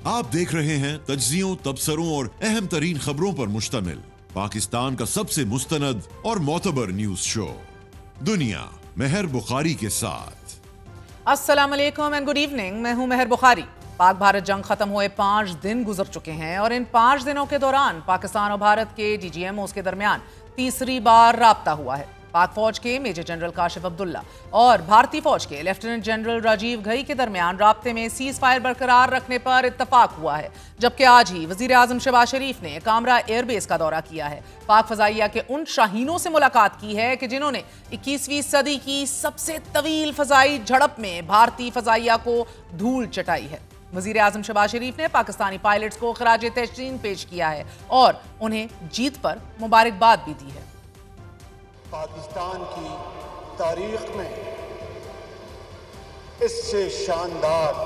आप देख रहे हैं तज्जियों, तबसरों और अहम तरीन खबरों पर मुश्तमिल पाकिस्तान का सबसे मुस्तनद और मोतबर न्यूज शो दुनिया मेहर बुखारी के साथ। अस्सलाम वालेकुम एंड गुड इवनिंग। मैं हूं मेहर बुखारी। पाक भारत जंग खत्म हुए 5 दिन गुजर चुके हैं और इन 5 दिनों के दौरान पाकिस्तान और भारत के DGMOs के दरमियान तीसरी बार राब्ता हुआ है। पाक फौज के मेजर जनरल काशिफ अब्दुल्ला और भारतीय फौज के लेफ्टिनेंट जनरल राजीव घई के दरमियान राब्ते में सीज फायर बरकरार रखने पर इत्तफाक हुआ है, जबकि आज ही वजीर आजम शहबाज शरीफ ने कामरा एयरबेस का दौरा किया है। पाक फजाइया के उन शाहीनों से मुलाकात की है कि जिन्होंने 21वीं सदी की सबसे तवील फजाई झड़प में भारतीय फजाइया को धूल चटाई है। वजीर आजम शहबाज शरीफ ने पाकिस्तानी पायलट्स को खराज तहसीन पेश किया है और उन्हें जीत पर मुबारकबाद भी दी है। पाकिस्तान की तारीख में इससे शानदार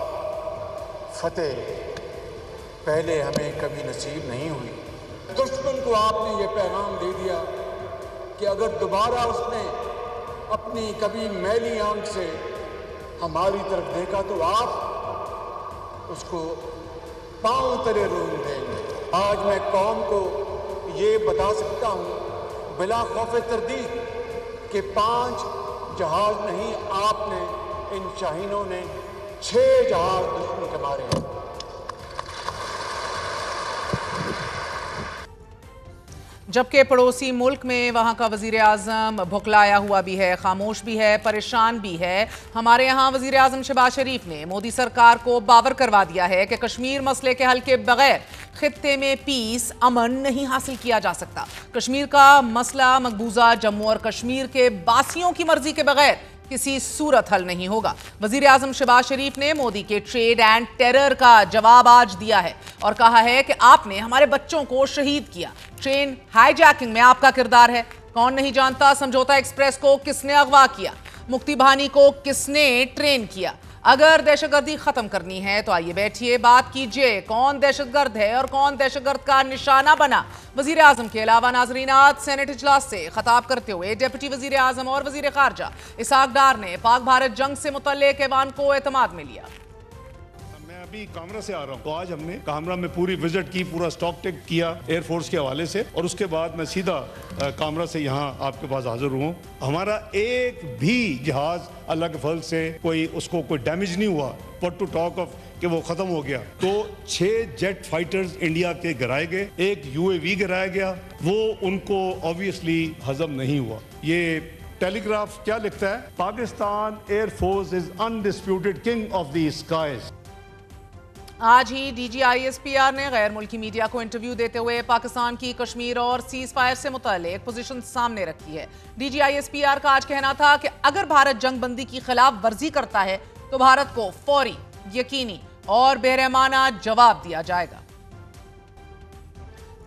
फतेह पहले हमें कभी नसीब नहीं हुई। दुश्मन को आपने ये पैगाम दे दिया कि अगर दोबारा उसने अपनी कभी मैली आंख से हमारी तरफ देखा तो आप उसको पांव तले रोन देंगे। आज मैं कौम को ये बता सकता हूँ बिला खौफ तरदीद कि 5 जहाज नहीं, आपने इन शाहीनों ने 6 जहाज दुश्मन के मारे हैं। जबकि पड़ोसी मुल्क में वहां का वजीर आजम भुखलाया हुआ भी है, खामोश भी है, परेशान भी है। हमारे यहाँ वजीर आजम शहबाज शरीफ ने मोदी सरकार को बावर करवा दिया है कि कश्मीर मसले के हल के बगैर खित्ते में पीस, अमन नहीं हासिल किया जा सकता। कश्मीर का मसला मकबूजा जम्मू और कश्मीर के बासियों की मर्जी के बगैर किसी सूरत हल नहीं होगा। वजीर आजम शहबाज शरीफ ने मोदी के ट्रेड एंड टेरर का जवाब आज दिया है और कहा है कि आपने हमारे बच्चों को शहीद किया। ट्रेन हाईजैकिंग में आपका किरदार है। कौन नहीं जानता समझौता एक्सप्रेस को किसने अगवा किया, मुक्ति बहानी को किसने ट्रेन किया। अगर दहशतगर्दी खत्म करनी है तो आइए बैठिए, बात कीजिए कौन दहशतगर्द है और कौन दहशतगर्द का निशाना बना। वजीर आजम के अलावा नाजरीन आज सेनेट इजलास से खिताब करते हुए डिप्टी वजीर आजम और वजीर खारजा इसहाक डार ने पाक भारत जंग से मुतल्लिक ऐवान को एतमाद में लिया। अभी कामरा से आ रहा हूँ तो आज हमने कामरा में पूरी विजिट की, पूरा स्टॉक टेक किया एयरफोर्स के हवाले से और उसके बाद मैं सीधा कामरा से यहाँ आपके पास हाजिर हुआ। हमारा एक भी जहाज अल्लाह के फजल से उसको कोई डैमेज नहीं हुआ। व्हाट टू टॉक ऑफ कि वो खत्म हो गया। तो 6 जेट फाइटर्स इंडिया के गिराए गए, एक UAV गिराया गया, वो उनको ऑब्वियसली हजम नहीं हुआ। ये टेलीग्राफ क्या लिखता है? Pakistan air force is undisputed king of the skies. आज ही DGISPR ने गैर मुल्की मीडिया को इंटरव्यू देते हुए पाकिस्तान की कश्मीर और सीज फायर से मुतल्लिक पोजीशन सामने रखी है। DGISPR का आज कहना था कि अगर भारत जंग बंदी की खिलाफ वर्जी करता है तो भारत को फौरी, यकीनी और बेरहमाना जवाब दिया जाएगा।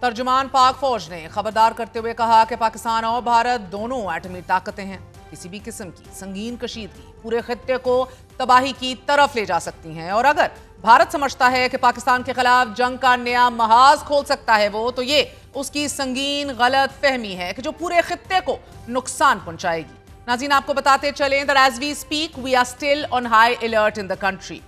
तर्जुमान पाक फौज ने खबरदार करते हुए कहा कि पाकिस्तान और भारत दोनों एटमी ताकतें हैं। किसी भी किस्म की संगीन कशीदगी पूरे खित्ते को तबाही की तरफ ले जा सकती हैं और अगर भारत समझता है कि पाकिस्तान के खिलाफ जंग का नया महाज खोल सकता है वो, तो ये उसकी संगीन गलत फहमी है कि जो पूरे खित्ते को नुकसान पहुंचाएगी। नाज़रीन आपको बताते चलें that as we speak we are still on high alert in the country।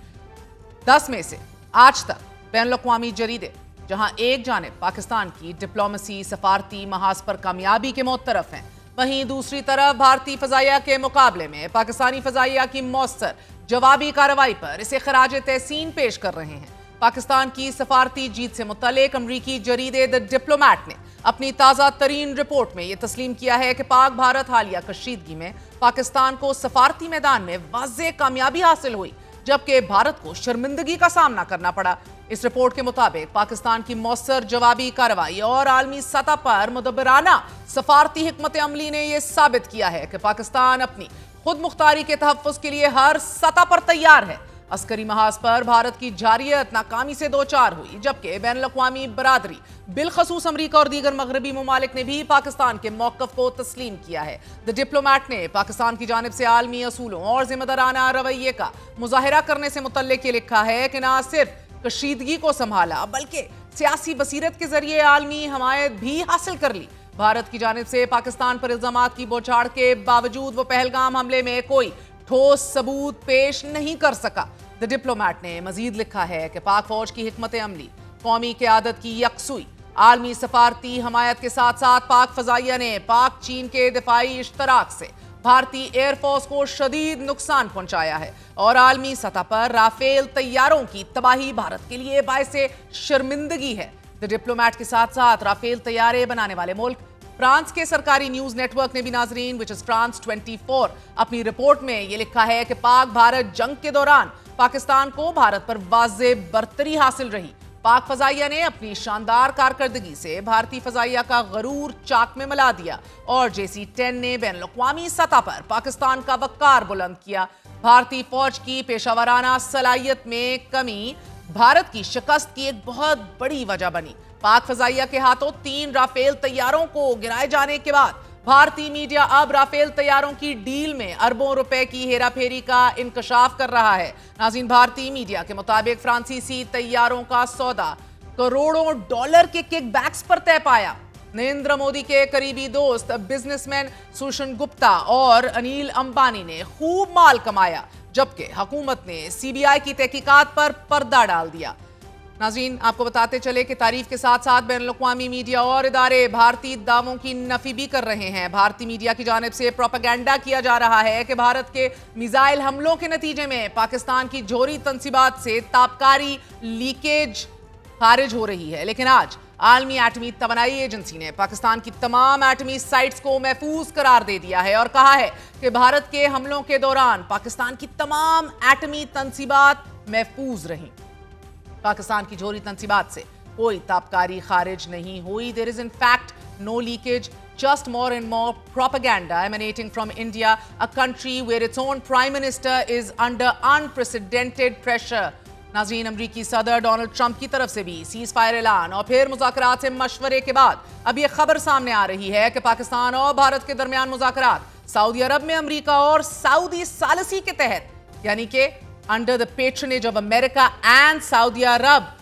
10 में से आज तक बैनुल-अक़वामी जरीदे जहां एक जानिब पाकिस्तान की डिप्लोमेसी सफारती महाज पर कामयाबी के मुतरफ हैं, वहीं दूसरी तरफ भारतीय फजाइया के मुकाबले में पाकिस्तानी फजाइया की मौसर जवाबी कार्रवाई पर इसे खराज तहसीन पेश कर रहे हैं। पाकिस्तान की सफारती जीत से मुतल्लिक अमरीकी जरीदे द डिप्लोमैट ने अपनी ताज़ा तरीन रिपोर्ट में यह तस्लीम किया है कि पाक भारत हालिया कशीदगी में पाकिस्तान को सफारती मैदान में वाज़ेह कामयाबी हासिल हुई, जबकि भारत को शर्मिंदगी का सामना करना पड़ा। इस रिपोर्ट के मुताबिक पाकिस्तान की मौसर जवाबी कार्रवाई और आलमी सतह पर मुदब्बराना सफारती हिकमत अमली ने यह साबित किया है कि पाकिस्तान अपनी खुद मुख्तारी के तहफ़्फ़ुज़ के लिए हर सतह पर तैयार है। अस्करी महाज पर भारत की जारियत नाकामी से दो चार हुई, जबकि बैनुल-अक़वामी बरादरी बिलखसूस अमरीका और दीगर मगरबी ममालिक ने भी पाकिस्तान के मौक़िफ़ को तस्लीम किया है। द डिप्लोमैट ने पाकिस्तान की जानिब से आलमी असूलों और जिम्मेदाराना रवैये का मुजाहिरा करने से मुतल्लिक ये लिखा है कि न सिर्फ कशीदगी को संभाला बल्कि सियासी बसीरत के जरिए आलमी हमायत भी हासिल कर ली। भारत की जानिब से पाकिस्तान पर इल्जामात की बौछार के बावजूद वो पहलगाम हमले में कोई ठोस सबूत पेश नहीं कर सका। द डिप्लोमैट ने मजीद लिखा है कि पाक फौज की हिकमत अमली, कौमी क़यादत की यकसुई, आलमी सफारती हमायत के साथ साथ पाक फजाइया ने पाक चीन के दिफाई इश्तराक से भारतीय एयरफोर्स को शदीद नुकसान पहुंचाया है और आलमी सतह पर राफेल तैयारों की तबाही भारत के लिए बाइसे शर्मिंदगी है। द डिप्लोमैट के साथ साथ राफेल तैयारे बनाने वाले मुल्क फ्रांस के सरकारी न्यूज नेटवर्क ने भी नाजरीन विच इज फ्रांस 24 अपनी रिपोर्ट में यह लिखा है कि पाक भारत जंग के दौरान पाकिस्तान को भारत पर वाज़े बरतरी हासिल रही। पाक फजाइया ने अपनी शानदार कारकर्दगी से भारतीय फजाइया का गरूर चाक में मिला दिया और JC-10 ने बैनुल-अक़वामी सतह पर पाकिस्तान का वक़ार बुलंद किया। भारतीय फौज की पेशावराना सलाहियत में कमी भारत की शिकस्त की एक बहुत बड़ी वजह बनी। पाक फजाइया के हाथों 3 राफेल तैयारों को गिराए जाने के बाद भारतीय मीडिया अब राफेल तैयारों की डील में अरबों रुपए की हेराफेरी का इंकशाफ कर रहा है। नाज़रीन, भारतीय मीडिया के मुताबिक फ्रांसीसी तैयारों का सौदा करोड़ों डॉलर के किकबैक्स पर तय पाया। नरेंद्र मोदी के करीबी दोस्त बिजनेसमैन सुषन गुप्ता और अनिल अंबानी ने खूब माल कमाया, जबकि हुकूमत ने CBI की तहकीकात पर पर्दा डाल दिया। नाज़रीन, आपको बताते चले कि तारीफ के साथ साथ बैनुल-अक़वामी मीडिया और इदारे भारतीय दावों की नफी भी कर रहे हैं। भारतीय मीडिया की जानिब से प्रोपेगेंडा किया जा रहा है कि भारत के मिसाइल हमलों के नतीजे में पाकिस्तान की जौहरी तंसीबात से ताबकारी लीकेज खारिज हो रही है। लेकिन आज आलमी एटमी तवानाई एजेंसी ने पाकिस्तान की तमाम एटमी साइट्स को महफूज करार दे दिया है और कहा है कि भारत के हमलों के दौरान पाकिस्तान की तमाम एटमी तंसीबात महफूज रहीं। पाकिस्तान की जौहरी तंसीबात से कोई ताबकारी खारिज नहीं हुई। There is in fact no leakage, just more and more propaganda emanating from India, a country where its own prime minister is under unprecedented pressure. नाज़रीन, अमरीकी सदर डोनाल्ड ट्रंप की तरफ से भी सीज फायर ऐलान और फिर मुज़ाकरात से मशवरे के बाद अब यह खबर सामने आ रही है कि पाकिस्तान और भारत के दरमियान मुज़ाकरात सऊदी अरब में अमरीका और सऊदी सालसी के तहत, यानी कि under the patronage of America and Saudi Arab,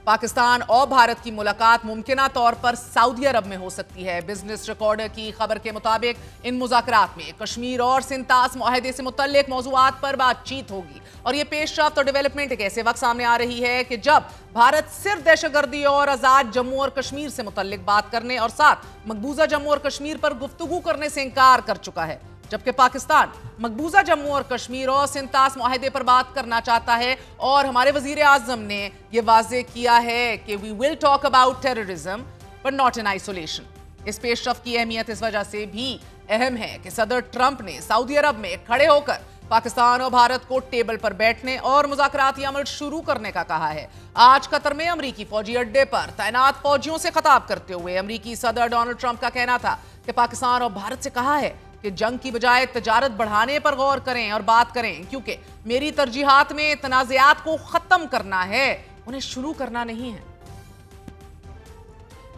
Pakistan और भारत की मुलाकात मुमकिना तौर पर सऊदी अरब में हो सकती है। बिजनेस रिकॉर्डर की खबर के मुताबिक इन मुज़ाकरात में कश्मीर और सिंतास मुआहदे से मुतल्लिक मौज़ूआत पर बातचीत होगी और ये पेशरफ्त और डेवलपमेंट एक ऐसे वक्त सामने आ रही है कि जब भारत सिर्फ दहशतगर्दी और आज़ाद जम्मू और कश्मीर से मुतल्लिक बात करने और साथ मकबूजा जम्मू और कश्मीर पर गुफ्तगू करने से इंकार कर चुका है, जबकि पाकिस्तान मकबूजा जम्मू और कश्मीर और सिंतास मुआहदे पर बात करना चाहता है। और हमारे वजीर आजम ने यह वाज़े किया है कि we will talk about terrorism but not in isolation. इस पेशरफ्त की अहमियत इस वजह से भी अहम है कि सदर ट्रंप ने सऊदी अरब में खड़े होकर पाकिस्तान और भारत को टेबल पर बैठने और मुज़ाकराती अमल शुरू करने का कहा है। आज कतर में अमरीकी फौजी अड्डे पर तैनात फौजियों से खिताब करते हुए अमरीकी सदर डोनाल्ड ट्रंप का कहना था कि पाकिस्तान और भारत से कहा है कि जंग की बजाय तजारत बढ़ाने पर गौर करें और बात करें, क्योंकि मेरी तरजीहात में तनाज़ात को खत्म करना है, उन्हें शुरू करना नहीं है।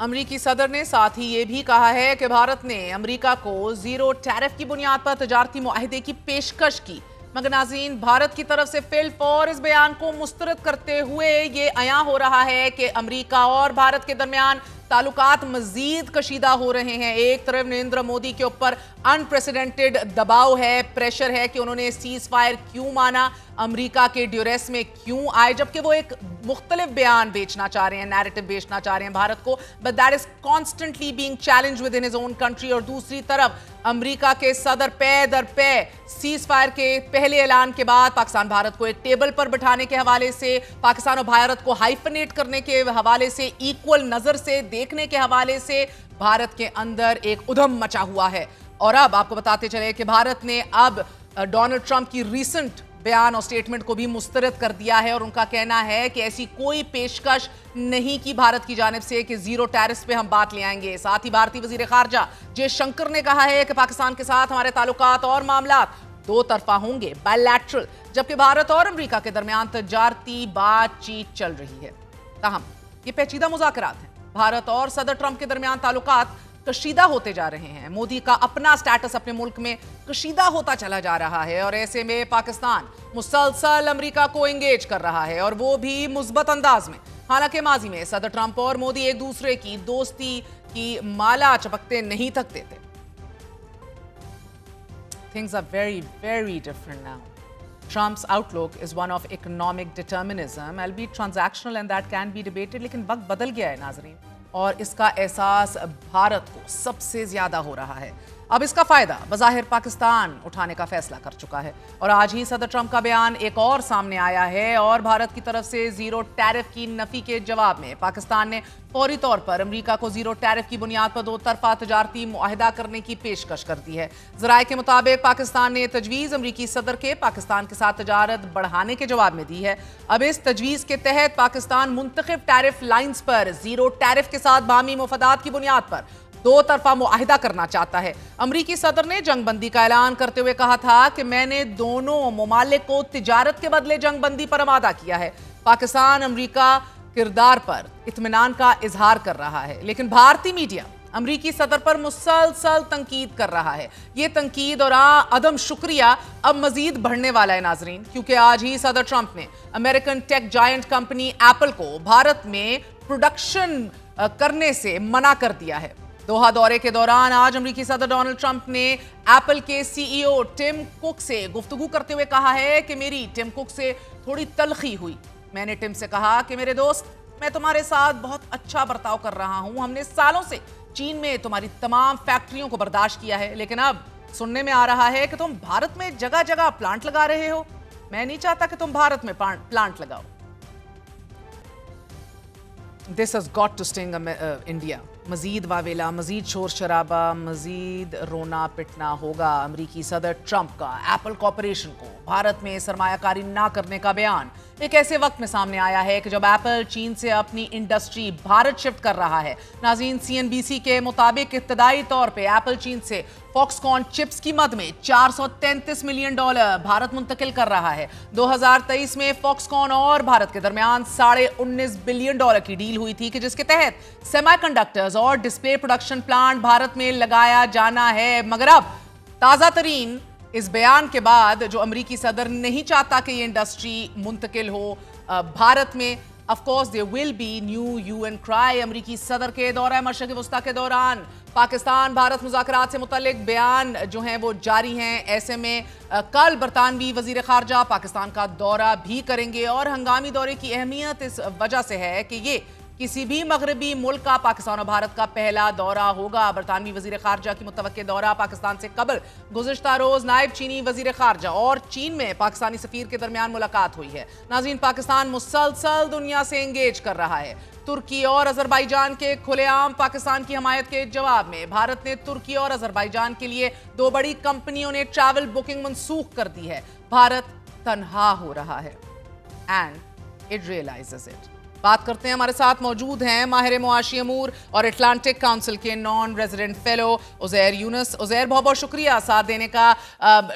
अमरीकी सदर ने साथ ही ये भी कहा है कि भारत ने अमरीका को जीरो टैरिफ की बुनियाद पर तजारती मुआहदे की पेशकश की, मगर नाज़रीन, भारत की तरफ से फिलफौर इस बयान को मुस्तरद करते हुए ये अयां हो रहा है कि अमरीका और भारत के दरमियान ताल्लुकात मजीद कशीदा हो रहे हैं। एक तरफ नरेंद्र मोदी के ऊपर अनप्रेसिडेंटेड दबाव है, प्रेशर है कि उन्होंने सीज फायर क्यों माना, अमेरिका के ड्यूरेस में क्यों आए, जबकि वो एक मुख्तलिफ बयान बेचना चाह रहे हैं, नैरेटिव बेचना चाह रहे हैं भारत को, but that is constantly being challenged with in his own country. और दूसरी तरफ अमेरिका के सदर पे दर पे सीज फायर के पहले ऐलान के बाद पाकिस्तान भारत को एक टेबल पर बिठाने के हवाले से, पाकिस्तान और भारत को हाइफनेट करने के हवाले से, इक्वल नजर से देखने के हवाले से भारत के अंदर एक उधम मचा हुआ है। और अब आपको बताते चले कि भारत ने अब डोनाल्ड ट्रंप की रीसेंट बयान और स्टेटमेंट को भी मुस्तरद कर दिया है और उनका कहना है कि ऐसी कोई पेशकश नहीं की भारत की जानिब से कि जीरो टैरिफ पे हम बात ले आएंगे। साथ ही भारतीय वजीर खारजा जयशंकर ने कहा है कि पाकिस्तान के साथ हमारे ताल्लुकात और मामलात दो तरफा होंगे, बायलैटरल, जबकि भारत और अमेरिका के दरमियान तजारती बातचीत चल रही है। ताहम ये पेचीदा मुज़ाकरात हैं। भारत और सदर ट्रंप के दरमियान ताल्लुकात कशीदा होते जा रहे हैं। मोदी का अपना स्टेटस अपने मुल्क में कशीदा होता चला जा रहा है और ऐसे में पाकिस्तान मुसलसल अमेरिका को एंगेज कर रहा है और वो भी मुस्बत अंदाज में। हालांकि माजी में सदर ट्रंप और मोदी एक दूसरे की दोस्ती की माला चपकते नहीं थकते थे। Things are very, very different now. Trump's outlook is one of economic determinism, albeit transactional and that can be debated, लेकिन वक्त बदल गया है नाजरीन और इसका एहसास भारत को सबसे ज्यादा हो रहा है। अब इसका फायदा बज़ाहिर पाकिस्तान उठाने का फैसला कर चुका है और आज ही सदर ट्रंप का बयान एक और सामने आया है और भारत की तरफ से जीरो टैरिफ की नफी के जवाब में पाकिस्तान ने फौरी तौर पर अमेरिका को जीरो टैरिफ की बुनियाद पर दो तरफा तजारती मुआहिदा करने की पेशकश कर दी है। ज़राए के मुताबिक पाकिस्तान ने तजवीज़ अमेरिकी सदर के पाकिस्तान के साथ तजारत बढ़ाने के जवाब में दी है। अब इस तजवीज़ के तहत पाकिस्तान मुंतखब टैरिफ लाइन्स पर जीरो टैरिफ के साथ बाहमी मुफादात की बुनियाद पर दो तरफा मुआहिदा करना चाहता है। अमरीकी सदर ने जंगबंदी का ऐलान करते हुए कहा था कि मैंने दोनों ममालिक को तिजारत के बदले जंगबंदी पर आमादा किया है। पाकिस्तान अमरीका किरदार पर इत्मीनान का इजहार कर रहा है, लेकिन भारतीय मीडिया अमरीकी सदर पर मुसलसल तंकीद कर रहा है। ये तंकीद और अदम शुक्रिया अब मजीद बढ़ने वाला है नाजरीन, क्योंकि आज ही सदर ट्रंप ने American tech giant company Apple को भारत में प्रोडक्शन करने से मना कर दिया है। दोहा दौरे के दौरान आज अमेरिकी सदर डोनाल्ड ट्रंप ने एप्पल के सीईओ टिम कुक से गुफ्तगू करते हुए कहा है कि मेरी टिम कुक से थोड़ी तलखी हुई। मैंने टिम से कहा कि मेरे दोस्त, मैं तुम्हारे साथ बहुत अच्छा बर्ताव कर रहा हूं। हमने सालों से चीन में तुम्हारी तमाम फैक्ट्रियों को बर्दाश्त किया है, लेकिन अब सुनने में आ रहा है कि तुम भारत में जगह जगह प्लांट लगा रहे हो। मैं नहीं चाहता कि तुम भारत में प्लांट लगाओ। This has got to sting India. मजीद वावेला, मजीद शोर शराबा, मजीद रोना पिटना होगा। अमरीकी सदर ट्रंप का एप्पल कॉर्पोरेशन को भारत में सरमायाकारी ना करने का बयान एक ऐसे वक्त में सामने आया है कि जब एप्पल चीन से अपनी इंडस्ट्री भारत शिफ्ट कर रहा है। नाज़रीन, CNBC के मुताबिक इब्तदाई तौर पे एप्पल चीन से फॉक्सकॉन चिप्स की मद में $433 मिलियन भारत मुंतकिल कर रहा है। 2023 में फॉक्सकॉन और भारत के दरमियान $19.5 बिलियन की डील हुई थी कि जिसके तहत सेमीकंडक्टर्स और डिस्प्ले प्रोडक्शन प्लांट भारत में लगाया जाना है। मगर अब ताजा तरीन इस बयान के बाद जो अमेरिकी सदर नहीं चाहता कि ये इंडस्ट्री मुंतकिल हो भारत में, of course there will be new you and cry. अमेरिकी सदर के दौरा मशरिक़ वस्ता के दौरान पाकिस्तान भारत मुज़ाकरात से मुतल्लिक बयान जो हैं वो जारी हैं। ऐसे में कल बरतानवी वज़ीर ख़ारजा पाकिस्तान का दौरा भी करेंगे और हंगामी दौरे की अहमियत इस वजह से है कि ये किसी भी मगरबी मुल्क का पाकिस्तान और भारत का पहला दौरा होगा। बरतानवी वज़ीर ख़ारजा की मुतवक्के दौरा पाकिस्तान से कबल गुज़िश्ता रोज़ नायब चीनी वज़ीर ख़ारजा और चीन में पाकिस्तानी सफ़ीर के दरमियान मुलाकात हुई है। नाज़रीन, पाकिस्तान मुसलसल दुनिया से एंगेज कर रहा है। तुर्की और अज़रबैजान के खुलेआम पाकिस्तान की हमायत के जवाब में भारत ने तुर्की और अज़रबैजान के लिए दो बड़ी कंपनियों ने ट्रैवल बुकिंग मनसूख कर दी है। भारत तन्हा हो रहा है एंड इट रियलाइजेस इट। बात करते हैं, हमारे साथ मौजूद हैं माहिर मुआशी अमूर और अटलांटिक काउंसिल के non resident fellow Uzair Yunus. Uzair, बहुत बहुत शुक्रिया साथ देने का।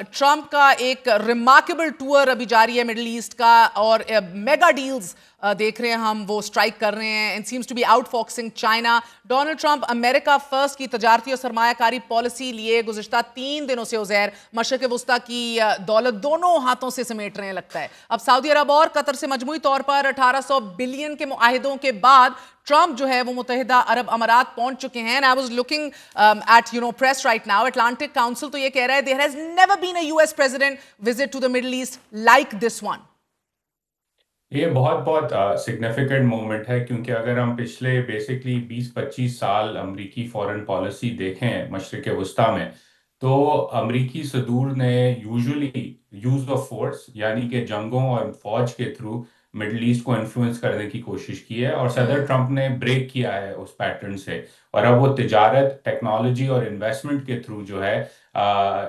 ट्रंप का एक रिमार्केबल टूर अभी जारी है मिडिल ईस्ट का और मेगा डील्स देख रहे हैं हम, वो स्ट्राइक कर रहे हैं and seems to be outfoxing China. Donald Trump America first की तजारती और सरमायाकारी पॉलिसी लिए गुज़िश्ता 3 दिनों से उज़ैर मशरिक़ वस्ता की दौलत दोनों हाथों से समेट रहे हैं लगता है। अब सऊदी अरब और कतर से मजमूई तौर पर 1800 बिलियन के मुआहिदों के बाद ट्रंप जो है वो मुत्तहिदा अरब अमारात पहुंच चुके हैं। I was looking at press right now. Atlantic council तो ये कह रहा है there has never been a US president visit to the Middle East like this one. ये बहुत सिग्निफिकेंट मोमेंट है, क्योंकि अगर हम पिछले बेसिकली 20-25 साल अमरीकी फॉरेन पॉलिसी देखें मशरिक़ वस्ता में, तो अमरीकी सदूर ने यूजुअली यूज ऑफ फोर्स यानी कि जंगों और फौज के थ्रू मिडल ईस्ट को इन्फ्लुएंस करने की कोशिश की है और सदर ट्रंप ने ब्रेक किया है उस पैटर्न से और अब वो तिजारत, टेक्नोलॉजी और इन्वेस्टमेंट के थ्रू जो है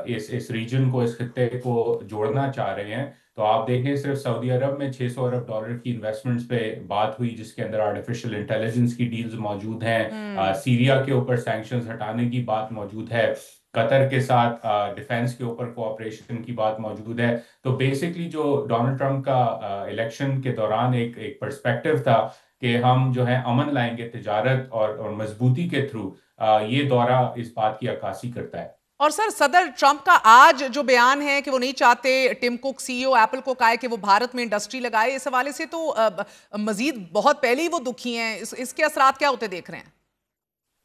इस रीजन को, इस खित्ते को जोड़ना चाह रहे हैं। तो आप देखें, सिर्फ सऊदी अरब में $600 अरब की इन्वेस्टमेंट्स पे बात हुई, जिसके अंदर आर्टिफिशियल इंटेलिजेंस की डील्स मौजूद हैं। सीरिया के ऊपर सैंक्शंस हटाने की बात मौजूद है। कतर के साथ डिफेंस के ऊपर कोऑपरेशन की बात मौजूद है। तो बेसिकली जो डोनाल्ड ट्रंप का इलेक्शन के दौरान एक पर्सपेक्टिव था कि हम जो है अमन लाएंगे तिजारत और मजबूती के थ्रू, ये दौरा इस बात की अक्कासी करता है। और सर, सदर ट्रंप का आज जो बयान है कि वो नहीं चाहते टिम कुक सीईओ एप्पल को कहा है कि वो भारत में इंडस्ट्री लगाए, इस हवाले से तो मजीद बहुत पहले ही वो दुखी हैं। इसके असरात क्या होते देख रहे हैं?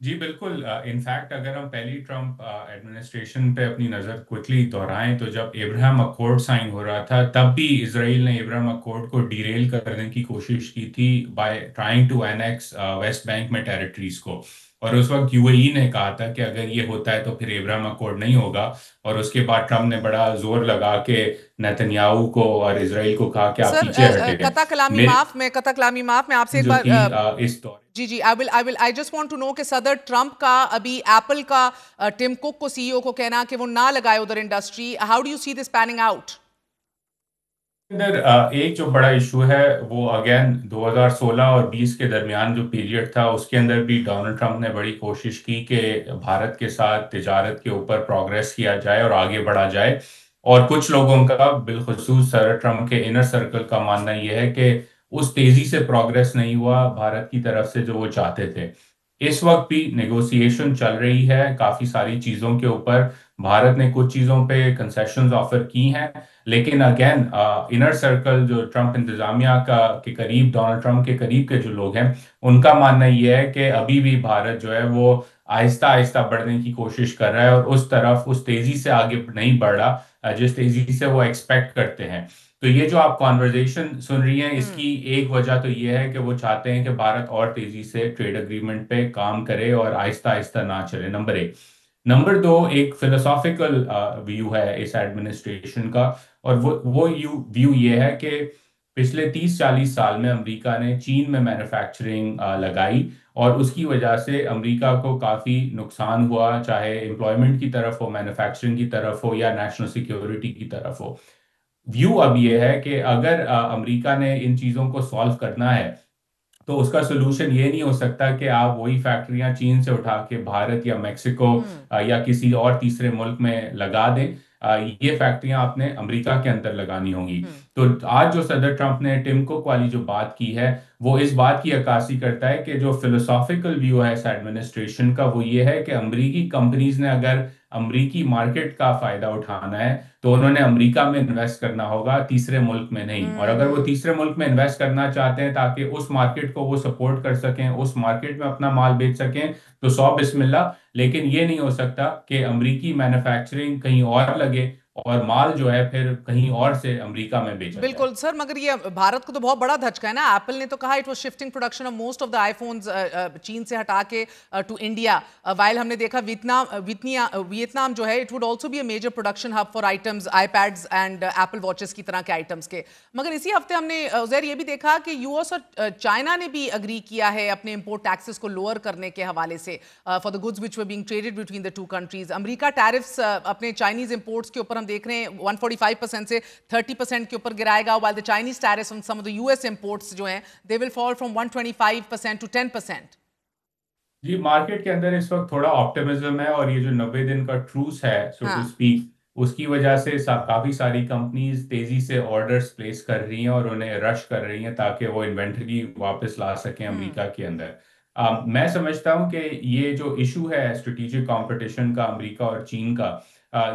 جی بالکل. انفیکٹ اگر ہم پہلی ٹرمپ ایڈمنسٹریشن پہ اپنی نظر کوئکلی دہرائیں تو جب ابراہیم اکورڈ سائن ہو رہا تھا تب بھی اسرائیل نے ابراہیم اکورڈ کو ڈیریل کرنے کی کوشش کی تھی by trying to annex West Bank میں ٹیریٹریز کو. اور اس وقت یو اے ای نے کہا تھا کہ اگر یہ ہوتا ہے تو پھر ابراہیم اکورڈ نہیں ہوگا. اور اس کے بعد ٹرمپ نے بڑا زور لگا کے نیتنیاہو کو اور اسرائیل کو کہا کہ آپ سر پیچھے ہٹے. قطع کلامی معاف، میں آپ سے ایک جو بار کہ اس دور جی I just want to know کہ صدر ٹرمپ کا ابھی ایپل کا ٹم کک کو سی ای او کو کہنا کہ وہ نہ لگائے ادھر industry, how do you see this panning out? اندر ایک جو بڑا ایشو ہے وہ اگین 2016 اور 20 کے درمیان جو پیریڈ تھا اس کے اندر بھی ڈونلڈ ٹرمپ نے بڑی کوشش کی کہ بھارت کے ساتھ تجارت کے اوپر پروگریس کیا جائے اور آگے بڑھا جائے. اور کچھ لوگوں کا بالخصوص سر ٹرمپ کے انر سرکل کا ماننا یہ ہے کہ اس تیزی سے پروگریس نہیں ہوا بھارت کی طرف سے جو وہ چاہتے تھے. اس وقت بھی نیگوسیشن چل رہی ہے کافی ساری چیزوں کے اوپر. بھارت نے کچھ چیزوں پہ کنسیشنز آفر کی ہیں لیکن اگین انر سرکل جو ٹرمپ انتظامیہ کا کے قریب ڈونلڈ ٹرمپ کے قریب کے جو لوگ ہیں ان کا ماننا یہ ہے کہ ابھی بھی بھارت جو ہے وہ آہستہ آہستہ بڑھنے کی کوشش کر رہا ہے اور اس طرف اس تیزی سے آگے نہیں بڑھ رہا جس تیزی سے وہ ایکسپیکٹ کرتے ہیں. تو یہ جو آپ کانورزیشن سن رہی ہیں اس کی ایک وجہ تو یہ ہے کہ وہ چاہتے ہیں کہ بھارت اور تیزی سے ٹریڈ اگریمنٹ پہ کام کرے اور آہستہ آہستہ نہ چلے. نمبر ایک. نمبر دو، ایک فلسافیکل ویو ہے اس ایڈمنسٹریشن کا اور وہ ویو یہ ہے کہ پچھلے 30-40 سال میں امریکہ نے چین میں مینوفیکچرنگ لگائی اور اس کی وجہ سے امریکہ کو کافی نقصان ہوا، چاہے امپلائمنٹ کی طرف ہو، مینوفیکچرنگ کی طرف ہو یا نیشنل سیکیورٹی کی طرف ہو. ویو اب یہ ہے کہ اگر امریکہ نے ان چیزوں کو سالو کرنا ہے تو اس کا سولوشن یہ نہیں ہو سکتا کہ آپ وہی فیکٹریاں چین سے اٹھا کے بھارت یا میکسیکو یا کسی اور تیسرے ملک میں لگا دیں. یہ فیکٹریاں آپ نے امریکہ کے اندر لگانی ہوں گی. تو آج جو صدر ٹرمپ نے ٹم کوک والی جو بات کی ہے وہ اس بات کی عکاسی کرتا ہے کہ جو فلسافیکل ویو ہے اس ایڈمنسٹریشن کا وہ یہ ہے کہ امریکی کمپنیز نے اگر امریکی مارکیٹ کا فائدہ اٹھانا ہے تو انہوں نے امریکہ میں انویسٹ کرنا ہوگا، تیسرے ملک میں نہیں. اور اگر وہ تیسرے ملک میں انویسٹ کرنا چاہتے ہیں تاکہ اس مارکیٹ کو وہ سپورٹ کر سکیں، اس مارکیٹ میں اپنا مال بیچ سکیں تو 100 بسم اللہ. لیکن یہ نہیں ہو سکتا کہ امریکی مینوفیکچرنگ کہیں اور لگے اور مال جو ہے پھر کہیں اور سے امریکہ میں بیچا جائے. بالکل سر، مگر یہ بھارت کو تو بہت بڑا دھچکا ہے نا. ایپل نے تو کہا it was shifting production of most of the آئی فونز چین سے ہٹا کے ٹو انڈیا، وائل ہم نے دیکھا ویتنام جو ہے it would also be a major production hub for items, iPads and Apple watches کی طرح کے آئٹمس کے. مگر اسی ہفتے ہم نے عزیر یہ بھی دیکھا کہ یو ایس اور چائنا نے بھی اگری کیا ہے اپنے امپورٹ ٹیکسز کو لوور کرنے کے حوالے سے for the goods which were being traded between the two countries. America tariffs اپنے چائنیز امپورٹس کے اوپر ہم دیکھ رہے ہیں 145% سے 30% کے اوپر گرائے گا، while the Chinese tariffs on some of the US imports جو ہیں they will fall from 125% to 10%. G market کے اندر اس وقت تھوڑا آپٹیمزم ہے اور یہ جو 90 دن کا ٹروس ہے سو ٹو اسپیک اس کی وجہ سے کافی ساری کمپنیز تیزی سے آرڈرز پلیس کر رہی ہیں اور انہیں رش کر رہی ہیں تاکہ وہ انوینٹری واپس لا سکیں امریکہ کے اندر. میں سمجھتا ہوں کہ یہ جو ایشو ہے اسٹریٹجک کمپٹیشن کا امریکہ اور چین کا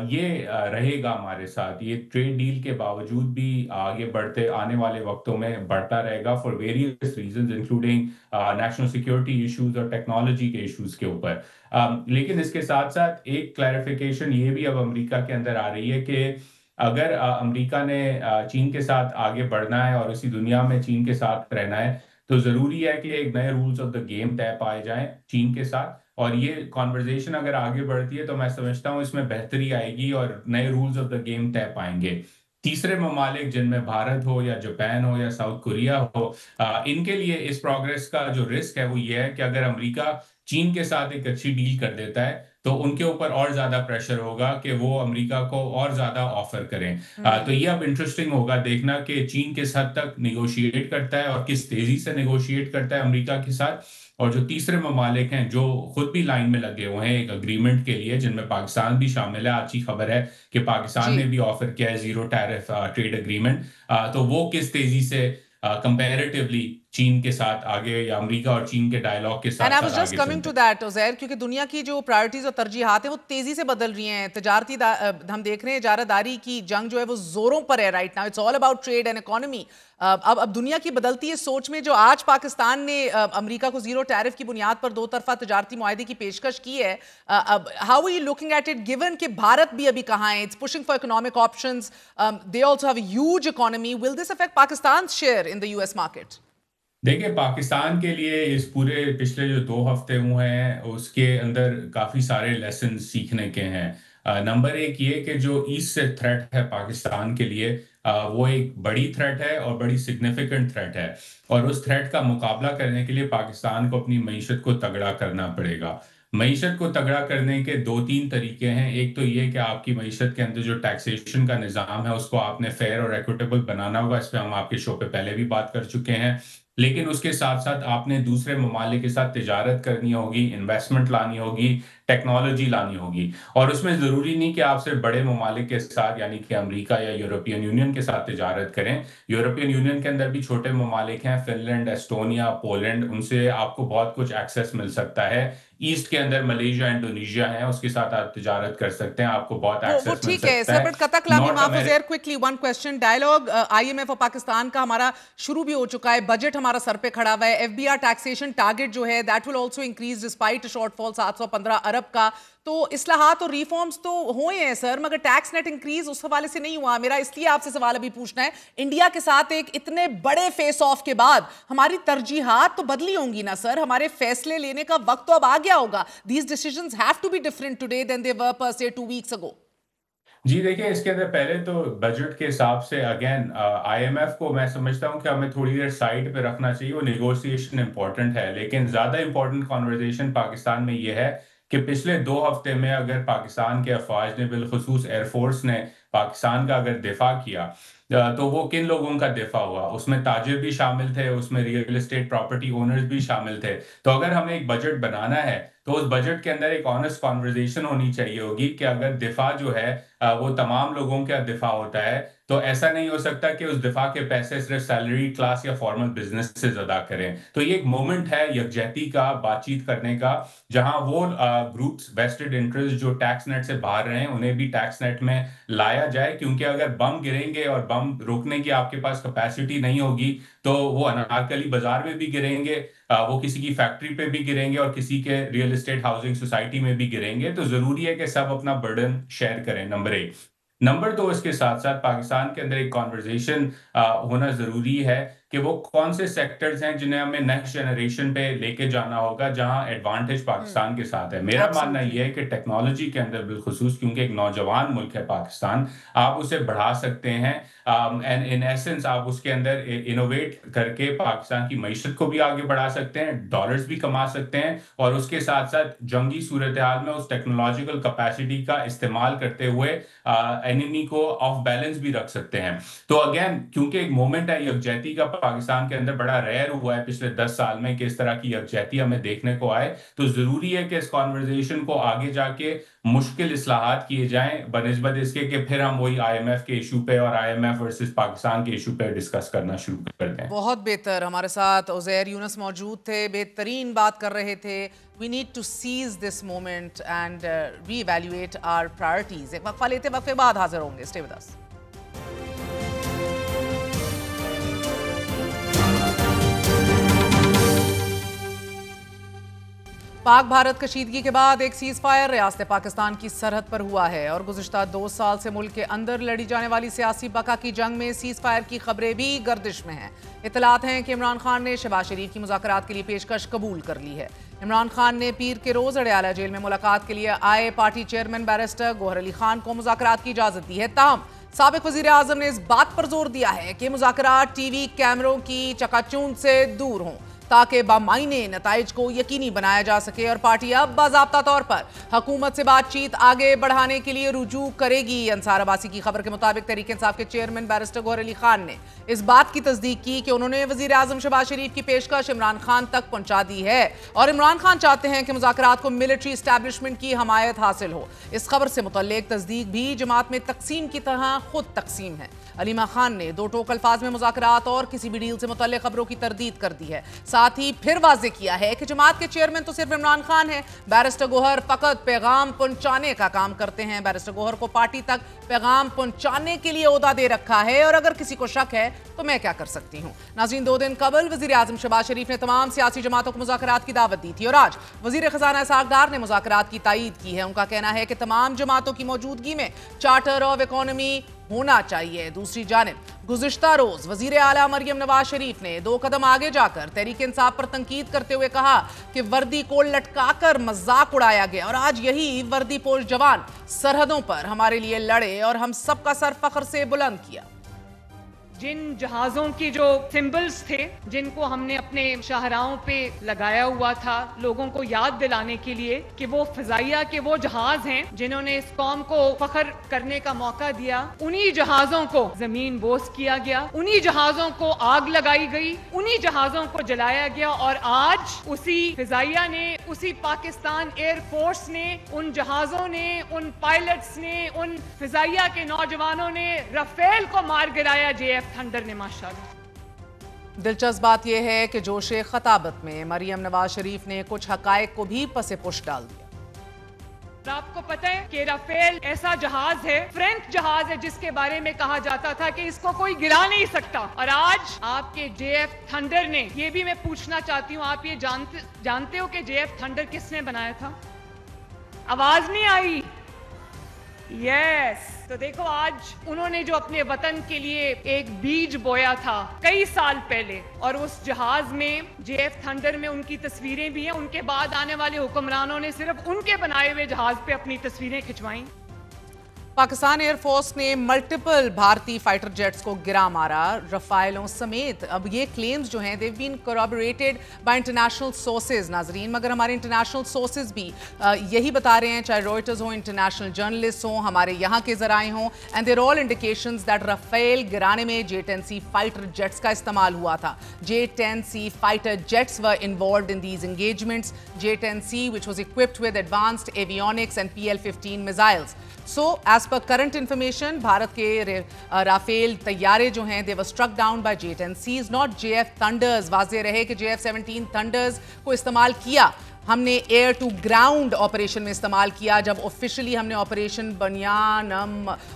یہ رہے گا ہمارے ساتھ. یہ ٹریڈ ڈیل کے باوجود بھی آگے بڑھتے آنے والے وقتوں میں بڑھتا رہے گا for various reasons including national security issues اور ٹیکنالوجی کے ایشوز کے اوپر. لیکن اس کے ساتھ ساتھ ایک کلیریفیکیشن یہ بھی اب امریکہ کے اندر آ رہی ہے کہ اگر امریکہ نے چین کے ساتھ آگے بڑھنا ہے اور اسی دنیا میں چین کے ساتھ رہنا ہے تو ضروری ہے کہ ایک نئے رولز آف دا گیم طے پائے جائیں چین کے ساتھ. اور یہ کانورزیشن اگر آگے بڑھتی ہے تو میں سمجھتا ہوں اس میں بہتری آئے گی اور نئے رولز آف دا گیم طے پائیں گے. تیسرے ممالک جن میں بھارت ہو یا جاپان ہو یا ساؤتھ کوریا ہو ان کے لیے اس پروگریس کا جو رسک ہے وہ یہ ہے کہ اگر امریکہ چین کے ساتھ ایک اچھی ڈیل کر دیتا ہے تو ان کے اوپر اور زیادہ پریشر ہوگا کہ وہ امریکہ کو اور زیادہ آفر کریں. تو یہ اب انٹرسٹنگ ہوگا دیکھنا کہ چین کس حد تک نیگوشیٹ کرتا ہے اور کس تیزی سے نیگوشیٹ کرتا ہے امریکہ کے ساتھ. اور جو تیسرے ممالک ہیں جو خود بھی لائن میں لگے ہوئے ہیں ایک اگریمنٹ کے لیے جن میں پاکستان بھی شامل ہے. اچھی خبر ہے کہ پاکستان نے بھی آفر کیا ہے زیرو ٹیرف ٹریڈ اگریمنٹ. تو وہ کس تیزی سے کمپیریٹیولی चीन के साथ आगे या अमेरिका और चीन के डायलॉग के साथ And I was just आगे coming चलते to that, उज़ैर, क्योंकि दुनिया की जो प्रायोरिटीज और तरजीहात हैं वो तेजी से बदल रही हैं। तजारती हम देख रहे हैं इजारादारी की जंग जो है वो जोरों पर है right now. It's all about trade and economy. अब दुनिया की बदलती है सोच में जो आज पाकिस्तान ने अमेरिका को जीरो टैरिफ की बुनियाद पर दो तरफा तजारती मुआहदे की पेशकश की है, how are you looking at it given कि भारत भी अभी कहाँ है? It's pushing for economic options, they also have a huge economy. Will this affect Pakistan share in the US market? देखिए, पाकिस्तान के लिए इस पूरे पिछले जो 2 हफ्ते हुए हैं उसके अंदर काफ़ी सारे लेसन सीखने के हैं। नंबर एक ये कि जो ईस्ट से थ्रेट है पाकिस्तान के लिए, वो एक बड़ी थ्रेट है और बड़ी सिग्निफिकेंट थ्रेट है, और उस थ्रेट का मुकाबला करने के लिए पाकिस्तान को अपनी मईशत को तगड़ा करना पड़ेगा। मईशत को तगड़ा करने के 2-3 तरीके हैं। एक तो ये कि आपकी मईशत के अंदर जो टैक्सेशन का निज़ाम है उसको आपने फेयर और इक्विटेबल बनाना होगा। इस पर हम आपके शो पे पहले भी बात कर चुके हैं। लेकिन उसके साथ साथ आपने दूसरे ममालिक के साथ तिजारत करनी होगी, इन्वेस्टमेंट लानी होगी, टेक्नोलॉजी लानी होगी, और उसमें ज़रूरी नहीं कि आप सिर्फ बड़े ममालिक के साथ यानी कि अमेरिका या यूरोपियन यूनियन के साथ तिजारत करें। यूरोपियन यूनियन के अंदर भी छोटे ममालिक हैं, फिनलैंड, एस्टोनिया, पोलैंड, उनसे आपको बहुत कुछ एक्सेस मिल सकता है। ईस्ट के अंदर मलेशिया, इंडोनेशिया है, उसके साथ आप तिजारत कर सकते हैं, आपको बहुत एक्सेस मिल सकता है। ठीक है सर, बट कतक लामी माफ Uzair, quickly one question. Dialogue IMF और पाकिस्तान का हमारा शुरू भी हो चुका है, बजट हमारा सर पे खड़ा हुआ है, एफबीआर टैक्सेशन टारगेट जो है that will also increase despite shortfall 715 अरब का। तो इस्लाहात और रिफॉर्म्स तो हुए हैं सर, मगर टैक्स नेट इंक्रीज उस हवाले से नहीं हुआ। मेरा इसलिए आपसे सवाल अभी पूछना है, इंडिया के साथ एक इतने बड़े फेस ऑफ के बाद हमारी तरजीहात तो बदली होंगी ना सर? हमारे फैसले लेने का वक्त तो अब आ गया होगा। These decisions have to be different today than they were per se 2 weeks ago. जी देखिए, इसके अंदर पहले तो बजट के हिसाब से अगेन आईएमएफ को मैं समझता हूँ कि हमें थोड़ी देर साइड पे रखना चाहिए। वो नेगोशिएशन इंपॉर्टेंट है, लेकिन ज़्यादा इंपॉर्टेंट कॉन्वर्जेशन पाकिस्तान में ये है कि पिछले 2 हफ्ते में अगर पाकिस्तान के अफवाज ने, बिलखुसूस एयरफोर्स ने पाकिस्तान का अगर दिफा किया, तो वो किन लोगों का दिफा हुआ? उसमें ताजिर भी शामिल थे, उसमें रियल एस्टेट प्रॉपर्टी ओनर्स भी शामिल थे। तो अगर हमें एक बजट बनाना है तो उस बजट के अंदर एक ऑनेस्ट कॉन्वर्जेशन होनी चाहिए होगी कि अगर दिफा जो है वो तमाम लोगों का दिफा होता है, तो ऐसा नहीं हो सकता कि उस दिफा के पैसे सिर्फ सैलरी क्लास या फॉर्मल बिजनेस से अदा करें। तो ये एक मोमेंट है यकजहती का, बातचीत करने का, जहां वो ग्रुप्स वेस्टेड इंटरेस्ट जो टैक्स नेट से बाहर रहे हैं उन्हें भी टैक्स नेट में लाया जाए। क्योंकि अगर बम गिरेंगे और बम रोकने की आपके पास कैपेसिटी नहीं होगी तो वो अनारकली बाजार में भी गिरेंगे, वो किसी की फैक्ट्री पे भी गिरेंगे और किसी के रियल एस्टेट हाउसिंग सोसाइटी में भी गिरेंगे। तो जरूरी है कि सब अपना बर्डन शेयर करें, नंबर 1। नंबर 2, इसके साथ साथ पाकिस्तान के अंदर एक कॉन्वर्जेशन होना जरूरी है कि वो कौन से सेक्टर्स हैं जिन्हें हमें नेक्स्ट जनरेशन पे लेके जाना होगा, जहां एडवांटेज पाकिस्तान के साथ है। मेरा मानना यह है कि टेक्नोलॉजी के अंदर बिलखुसूस, क्योंकि एक नौजवान मुल्क है पाकिस्तान, आप उसे बढ़ा सकते हैं एंड इन एसेंस आप उसके अंदर इनोवेट करके पाकिस्तान की मईशत को भी आगे बढ़ा सकते हैं, डॉलर्स भी कमा सकते हैं, और उसके साथ साथ जंगी सूरत हाल में उस टेक्नोलॉजिकल कैपेसिटी का इस्तेमाल करते हुए एनिमी को ऑफ बैलेंस भी रख सकते हैं। तो अगेन, क्योंकि एक मोमेंट है यकजहती का पाकिस्तान के अंदर, बड़ा रेयर हुआ है पिछले 10 साल में कि इस तरह की यकजहती हमें देखने को आए, तो जरूरी है कि इस कॉन्वर्जेशन को आगे जाके मुश्किल इस्लाहात किए जाएं बनिस्बत इसके कि फिर हम वही आईएमएफ के इशू पे और आईएमएफ वर्सेस पाकिस्तान के इशू पे डिस्कस करना शुरू कर दें। बहुत बेहतर, हमारे साथ उज़ैर यूनुस मौजूद थे, बेहतरीन बात कर रहे थे। We need to seize this moment and reevaluate our priorities. एक वक्फा लेते, वक्फे बाद हाजिर होंगे। Stay with us. Pak Bharat कशीदगी के बाद एक सीज फायर रियासत पाकिस्तान की सरहद पर हुआ है और गुज़िश्ता 2 साल से मुल्क के अंदर लड़ी जाने वाली सियासी बका की जंग में सीज फायर की खबरें भी गर्दिश में हैं। इतलात हैं कि इमरान खान ने शहबाज शरीफ की मुज़ाकरात के लिए पेशकश कबूल कर ली है। इमरान खान ने पीर के रोज़ अडयाला जेल में मुलाकात के लिए आए party chairman barrister Gohar Ali Khan को मुज़ाकरात की इजाज़त दी है। ताहम साबिक वज़ीर आज़म ने इस बात पर जोर दिया है कि मुज़ाकरात टीवी कैमरों की चकाचौंध से दूर हों ताकि बामायने नताइज को यकीनी बनाया जा सके और पार्टी अब बाज़ाब्ता तौर पर हुकूमत से बातचीत आगे बढ़ाने के लिए रुजू करेगी। अंसार अब्बासी की खबर के मुताबिक तहरीक इंसाफ के चेयरमैन बैरिस्टर गौहर अली खान ने इस बात की तस्दीक की कि उन्होंने वज़ीर आज़म शहबाज शरीफ की पेशकश इमरान खान तक पहुंचा दी है और इमरान खान चाहते हैं कि मुज़ाकरात को मिलिट्री एस्टैब्लिशमेंट की हमायत हासिल हो। इस खबर से मुतल्लिक तस्दीक भी जमात में तकसीम की तरह खुद तकसीम है। अलीमा खान ने दो टोक अल्फाज में मुज़ाकरात और किसी भी डील से मुतल्लिक खबरों की तरदीद कर दी है। साथ ही फिर वाज़े किया है कि जमात के चेयरमैन तो सिर्फ इमरान खान है, बैरिस्टर गौहर फकत पैगाम पहुंचाने का काम करते हैं। बैरिस्टर गौहर को पार्टी तक पैगाम पहुंचाने के लिए ओहदा दे रखा है और अगर किसी को शक है तो मैं क्या कर सकती हूं। नाज़रीन, 2 दिन कबल वज़ीर आज़म शहबाज शरीफ ने तमाम सियासी जमातों को मुज़ाकरात की दावत दी थी और आज वज़ीर ख़ज़ाना इसहाक़ डार ने मुज़ाकरात की तायीद की है। उनका कहना है कि तमाम जमातों की मौजूदगी में चार्टर ऑफ इकोनॉमी होना चाहिए। दूसरी जानिब गुज़िश्ता रोज वज़ीर आला मरियम नवाज शरीफ ने 2 कदम आगे जाकर तहरीक इंसाफ पर तनकीद करते हुए कहा कि वर्दी को लटकाकर मजाक उड़ाया गया और आज यही वर्दी पोश जवान सरहदों पर हमारे लिए लड़े और हम सबका सर फख्र से बुलंद किया। जिन जहाज़ों की जो सिंबल्स थे, जिनको हमने अपने शाहराहों पे लगाया हुआ था लोगों को याद दिलाने के लिए कि वो फ़िज़ाइया के वो जहाज़ हैं जिन्होंने इस कौम को फख्र करने का मौका दिया, उन्हीं जहाज़ों को ज़मीन बोस किया गया, उन्हीं जहाज़ों को आग लगाई गई, उन्हीं जहाज़ों को जलाया गया और आज उसी फ़िज़ाइया ने, उसी पाकिस्तान एयरफोर्स ने, उन जहाज़ों ने, उन पायलट्स ने, उन फ़िज़ाइया के नौजवानों ने रफ़ेल को मार गिराया JF थंडर ने माशाअल्लाह। दिलचस्प बात यह है कि जोशे खताबत में मरियम नवाज शरीफ ने कुछ हकायक को भी पसे पुश डाल दिया। आपको पता है कि राफेल ऐसा जहाज है, फ्रेंच जहाज है, जिसके बारे में कहा जाता था कि इसको कोई गिरा नहीं सकता और आज आपके JF थंडर ने, ये भी मैं पूछना चाहती हूँ, आप ये जानते हो कि JF थंडर किसने बनाया था? आवाज नहीं आई। यस, तो देखो आज उन्होंने जो अपने वतन के लिए एक बीज बोया था कई साल पहले और उस जहाज में JF थंडर में उनकी तस्वीरें भी हैं। उनके बाद आने वाले हुक्मरानों ने सिर्फ उनके बनाए हुए जहाज पे अपनी तस्वीरें खिंचवाई। पाकिस्तान एयरफोर्स ने मल्टीपल भारतीय फाइटर जेट्स को गिरा मारा, रफाइलों समेत। अब ये क्लेम्स जो हैं they've been corroborated by international sources नाजरीन, मगर हमारे इंटरनेशनल सोर्सेज भी यही बता रहे हैं, चाहे रॉयटर्स हो, इंटरनेशनल जर्नलिस्ट हों, हमारे यहाँ के जराए हों, and there all indications that Rafale गिराने में J-10C फाइटर जेट्स का इस्तेमाल हुआ था। J-10C fighter jets were involved in these engagements. J-10C which was equipped with advanced avionics and PL-15 missiles. So as per current information, Bharat के Rafale तैयारे जो हैं they were struck down by J-10Cs, not JF Thunders। वाज़ेह रहे कि JF-17 Thunders को इस्तेमाल किया हमने एयर टू ग्राउंड ऑपरेशन में इस्तेमाल किया जब ऑफिशियली हमने ऑपरेशन बनियान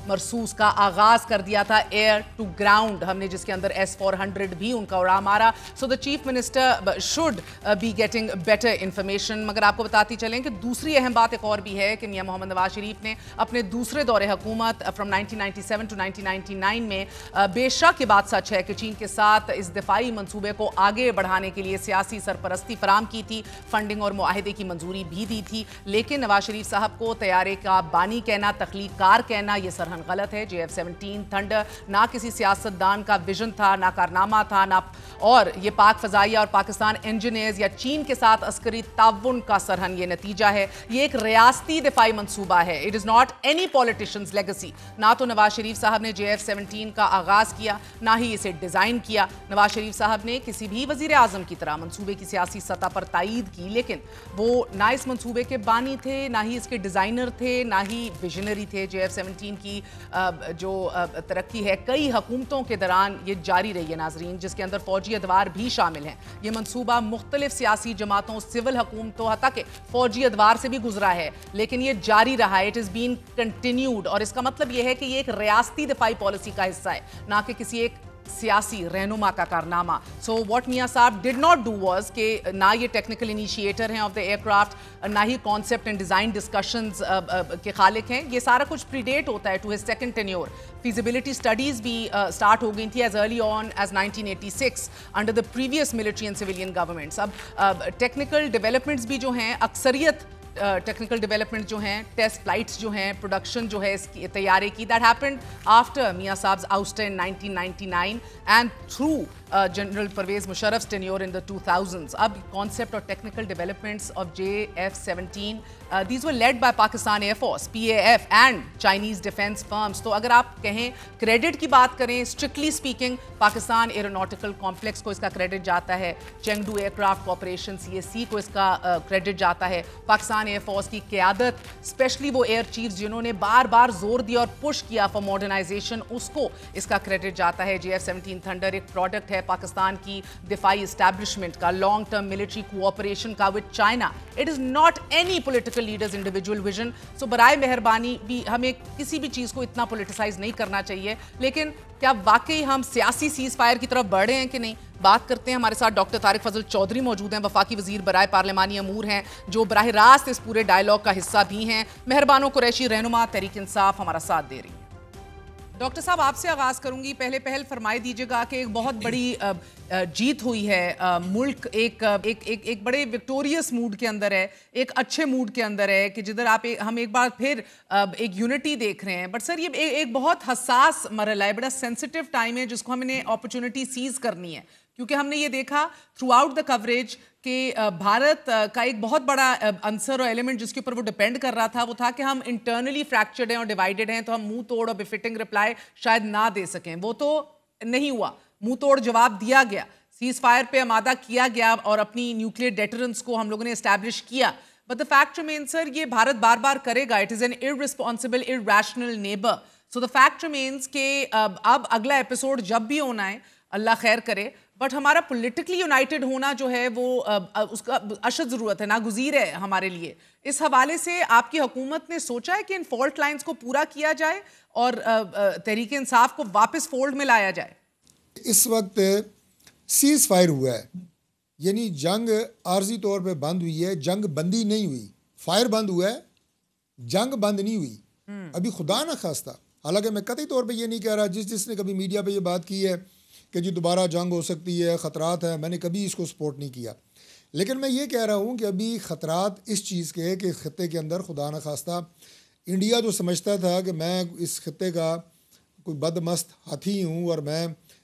मरसूस का आगाज कर दिया था। एयर टू ग्राउंड हमने, जिसके अंदर S-400 भी उनका उड़ा मारा। So the chief minister should be getting better information. मगर आपको बताती चलें कि दूसरी अहम बात एक और भी है कि मियां मोहम्मद नवाज शरीफ ने अपने दूसरे दौरे हुकूमत फ्रॉम 1997 टू 1999 में बेशक ये बात सच है कि चीन के साथ इस दिफाई मंसूबे को आगे बढ़ाने के लिए सियासी सरपरस्ती फराम की थी, फंडिंग और मुआहिदे की मंजूरी भी दी थी। लेकिन नवाज शरीफ साहब को तैयारे का बानी कहना, तख्लीकार कहना, यह सरहन गलत है। JF-17 थंडर ना किसी सियासतदान का विजन था, ना कारनामा था, ना और ये पाक फजाइया और पाकिस्तान इंजीनियर्स या चीन के साथ अस्करी ताउन का सरहन ये नतीजा है। ये एक रियासती दिफाई मंसूबा है। It is not any politicians legacy. ना तो नवाज शरीफ साहब ने JF-17 का आगाज किया, ना ही इसे डिज़ाइन किया। नवाज शरीफ साहब ने किसी भी वज़ीर आज़म की तरह मंसूबे की सियासी सतह पर तायीद की, लेकिन वो ना इस मंसूबे के बानी थे, ना ही इसके डिज़ाइनर थे, ना ही विजनरी थे। JF-17 की जो तरक्की है कई हुकूमतों के दौरान ये जारी रही है नाजरीन, जिसके अंदर फौजी अदवार भी शामिल हैं। ये मंसूबा मुख्तलिफ सियासी जमातों, सिविल हुकूमतों, हत्ता के फौजी अदवार से भी गुजरा है, लेकिन ये जारी रहा है। इट इज़ बीन कंटिन्यूड और इसका मतलब ये है कि ये एक रियासती दिफाई पॉलिसी का हिस्सा है, ना कि किसी एक सियासी रहनुमा का कारनामा। सो व्हाट मियां साहब डिड नॉट डू वाज कि ना ये टेक्निकल इनिशिएटर हैं ऑफ द एयरक्राफ्ट, ना ही कॉन्सेप्ट एंड डिज़ाइन डिस्कशंस के खालिक हैं। ये सारा कुछ प्रीडेट होता है to his second tenure. Feasibility studies भी स्टार्ट हो गई थी as early on as 1986 under the previous military and civilian governments. अब टेक्निकल डेवलपमेंट्स भी जो हैं, अक्सरियत टेक्निकल डेवलपमेंट जो हैं, टेस्ट फ्लाइट्स जो हैं, प्रोडक्शन जो है इसकी तैयारी की, दैट हैपेंड आफ्टर मियां साहब्स ouster in 1999 and through General Pervez Musharraf's tenure in the 2000s. Ab concept or technical developments of JF-17, these were led by Pakistan Air Force, PAF and Chinese defense firms. तो अगर आप कहें credit की बात करें, strictly speaking, Pakistan aeronautical complex को इसका credit जाता है, चेंगडू एयरक्राफ्ट कॉर्पोरेशन CSC को इसका क्रेडिट जाता है, पाकिस्तान एयर फोर्स की क़यादत, स्पेशली वो एयर चीफ्स जिन्होंने बार बार जोर दिया और पुश किया फॉर मॉडर्नाइजेशन, उसको इसका क्रेडिट जाता है। JF-17 थंडर एक प्रोडक्ट है पाकिस्तान की दिफाई इस्टेब्लिशमेंट का, लॉन्ग टर्म मिलिट्री कोऑपरेशन का with China. It is not any political leaders individual vision. So बराए मेहरबानी भी हमें किसी भी चीज़ को इतना पोलिटिसाइज नहीं करना चाहिए। लेकिन क्या वाकई हम सियासी सीज फायर की तरफ बढ़े हैं कि नहीं, बात करते हैं। हमारे साथ डॉक्टर तारिक फजल चौधरी मौजूद हैं, वफाकी वजीर बराए पार्लिमानी अमूर हैं, जो बराह रास्त इस पूरे डायलॉग का हिस्सा भी हैं। मेहरबानो कुरैशी रहनुमा तहरीक इंसाफ हमारा साथ दे रही हैं। डॉक्टर साहब, आपसे आगाज़ करूंगी। पहल फरमाई दीजिएगा कि एक बहुत बड़ी जीत हुई है, मुल्क एक बड़े विक्टोरियस मूड के अंदर है, एक अच्छे मूड के अंदर है कि जिधर हम एक बार फिर एक यूनिटी देख रहे हैं। बट सर, ये एक बहुत हसास मरहला है, बड़ा सेंसिटिव टाइम है जिसको हमने अपॉर्चुनिटी सीज करनी है, क्योंकि हमने ये देखा थ्रू आउट द कवरेज कि भारत का एक बहुत बड़ा आंसर और एलिमेंट जिसके ऊपर वो डिपेंड कर रहा था वो था कि हम इंटरनली फ्रैक्चर्ड हैं और डिवाइडेड हैं, तो हम मुंह तोड़ और बिफिटिंग रिप्लाई शायद ना दे सकें। वो तो नहीं हुआ, मुंह तोड़ जवाब दिया गया, सीज फायर पे आमादा किया गया और अपनी न्यूक्लियर डेटरेंस को हम लोगों ने एस्टैब्लिश किया। But the fact remains sir, ये भारत बार बार करेगा। It is an irresponsible, irrational neighbour. So the fact remains कि अब अगला एपिसोड जब भी होना है, अल्लाह खैर करे, बट हमारा पॉलिटिकली यूनाइटेड होना जो है वो उसका अशद ज़रूरत है, नागुज़ीर है हमारे लिए। इस हवाले से आपकी हुकूमत ने सोचा है कि इन फॉल्ट लाइंस को पूरा किया जाए और तहरीक इंसाफ को वापस फोल्ड में लाया जाए? इस वक्त सीज़ फायर हुआ है, यानी जंग आर्जी तौर पे बंद हुई है, जंग बंदी नहीं हुई। फायर बंद हुआ है, जंग बंद नहीं हुई अभी, खुदा ना खास्ता। हालांकि मैं कतई तौर पे ये नहीं कह रहा, जिसने कभी मीडिया पे ये बात की है कि जी दोबारा जंग हो सकती है, ख़तरात है, मैंने कभी इसको सपोर्ट नहीं किया। लेकिन मैं ये कह रहा हूँ कि अभी ख़तरात इस चीज़ के कि ख़त्ते के अंदर खुदा न खास्ता इंडिया जो समझता था कि मैं इस ख़त्ते का कोई बदमस्त हाथी हूँ और मैं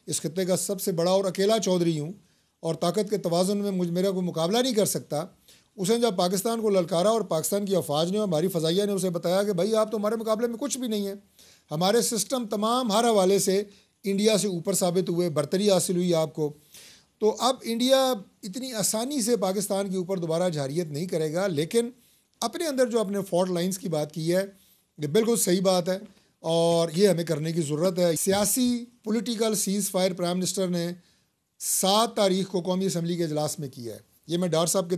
इस ख़त्ते का सबसे बड़ा और अकेला चौधरी हूँ और ताकत के तवाज़ुन में मेरा कोई मुकाबला नहीं कर सकता, उसने जब पाकिस्तान को ललकारा और पाकिस्तान की अफवाज ने, हमारी फ़ज़ाइया ने उसे बताया कि भाई आप तो हमारे मुकाबले में कुछ भी नहीं है, हमारे सिस्टम तमाम हर हवाले से इंडिया से ऊपर साबित हुए, बरतरी हासिल हुई आपको, तो अब इंडिया इतनी आसानी से पाकिस्तान के ऊपर दोबारा जहारियत नहीं करेगा। लेकिन अपने अंदर जो अपने फॉल्ट लाइंस की बात की है, ये बिल्कुल सही बात है और ये हमें करने की ज़रूरत है। सियासी political seize fire prime minister ने 7 तारीख को कौमी असम्बली के इजलास में किया है। ये मैं डार साहब के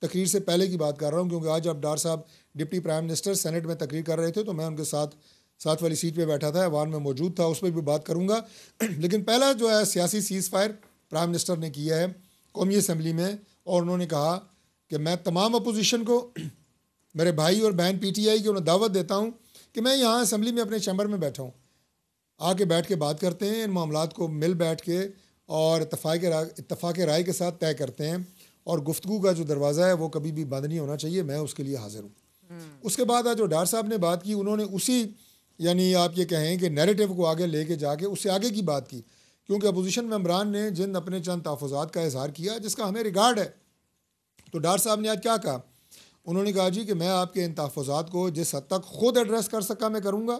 तकरीर से पहले की बात कर रहा हूँ, क्योंकि आज अब डार साहब डिप्टी प्राइम मिनिस्टर सेनेट में तकरीर कर रहे थे तो मैं उनके साथ वाली सीट पे बैठा था, ऐवान में मौजूद था, उस पर भी बात करूँगा। लेकिन पहला जो है सियासी सीज़ फायर प्राइम मिनिस्टर ने किया है कौमी असम्बली में, और उन्होंने कहा कि मैं तमाम अपोजिशन को, मेरे भाई और बहन PTI की उन्हें दावत देता हूँ कि मैं यहाँ असम्बली में अपने चैम्बर में बैठा हूँ, आके बैठ के बात करते हैं, इन मामलात को मिल बैठ के और इत्तफाक़ राय के साथ तय करते हैं, और गुफ्तगू का जो दरवाज़ा है वो कभी भी बंद नहीं होना चाहिए। मैं उसके लिए हाज़िर हूँ। उसके बाद आज जो डार साहब ने बात की, उन्होंने उसी, यानी आप ये कहें कि नैरेटिव को आगे लेके जाके उससे आगे की बात की, क्योंकि अपोजिशन मेंबरान ने जिन अपने चंद तहफ़्फ़ुज़ात का इज़हार किया जिसका हमें रिगार्ड है, तो डार साहब ने आज क्या कहा, उन्होंने कहा जी कि मैं आपके इन तहफ़्फ़ुज़ात को जिस हद तक ख़ुद एड्रेस कर सका मैं करूँगा,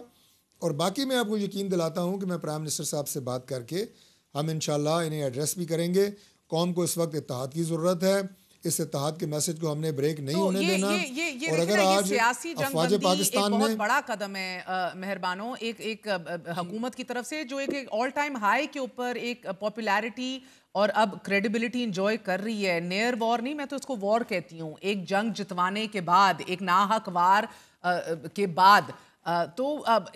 और बाकी मैं आपको यकीन दिलाता हूँ कि मैं प्राइम मिनिस्टर साहब से बात करके हम इंशाअल्लाह इन्हें एड्रेस भी करेंगे। कौम को इस वक्त इत्तेहाद की ज़रूरत है, इस इत्तेहाद के मैसेज को हमने ब्रेक नहीं होने देना। ये और अगर आज सियासी अफवाज पाकिस्तान एक बहुत में बड़ा कदम है मेहरबानो, एक हुकूमत की तरफ से जो एक ऑल टाइम हाई के ऊपर एक पॉपुलैरिटी और अब क्रेडिबिलिटी इंजॉय कर रही है। नियर वॉर नहीं, मैं तो इसको वॉर कहती हूँ, एक जंग जितवाने के बाद, एक नाहक वार के बाद, तो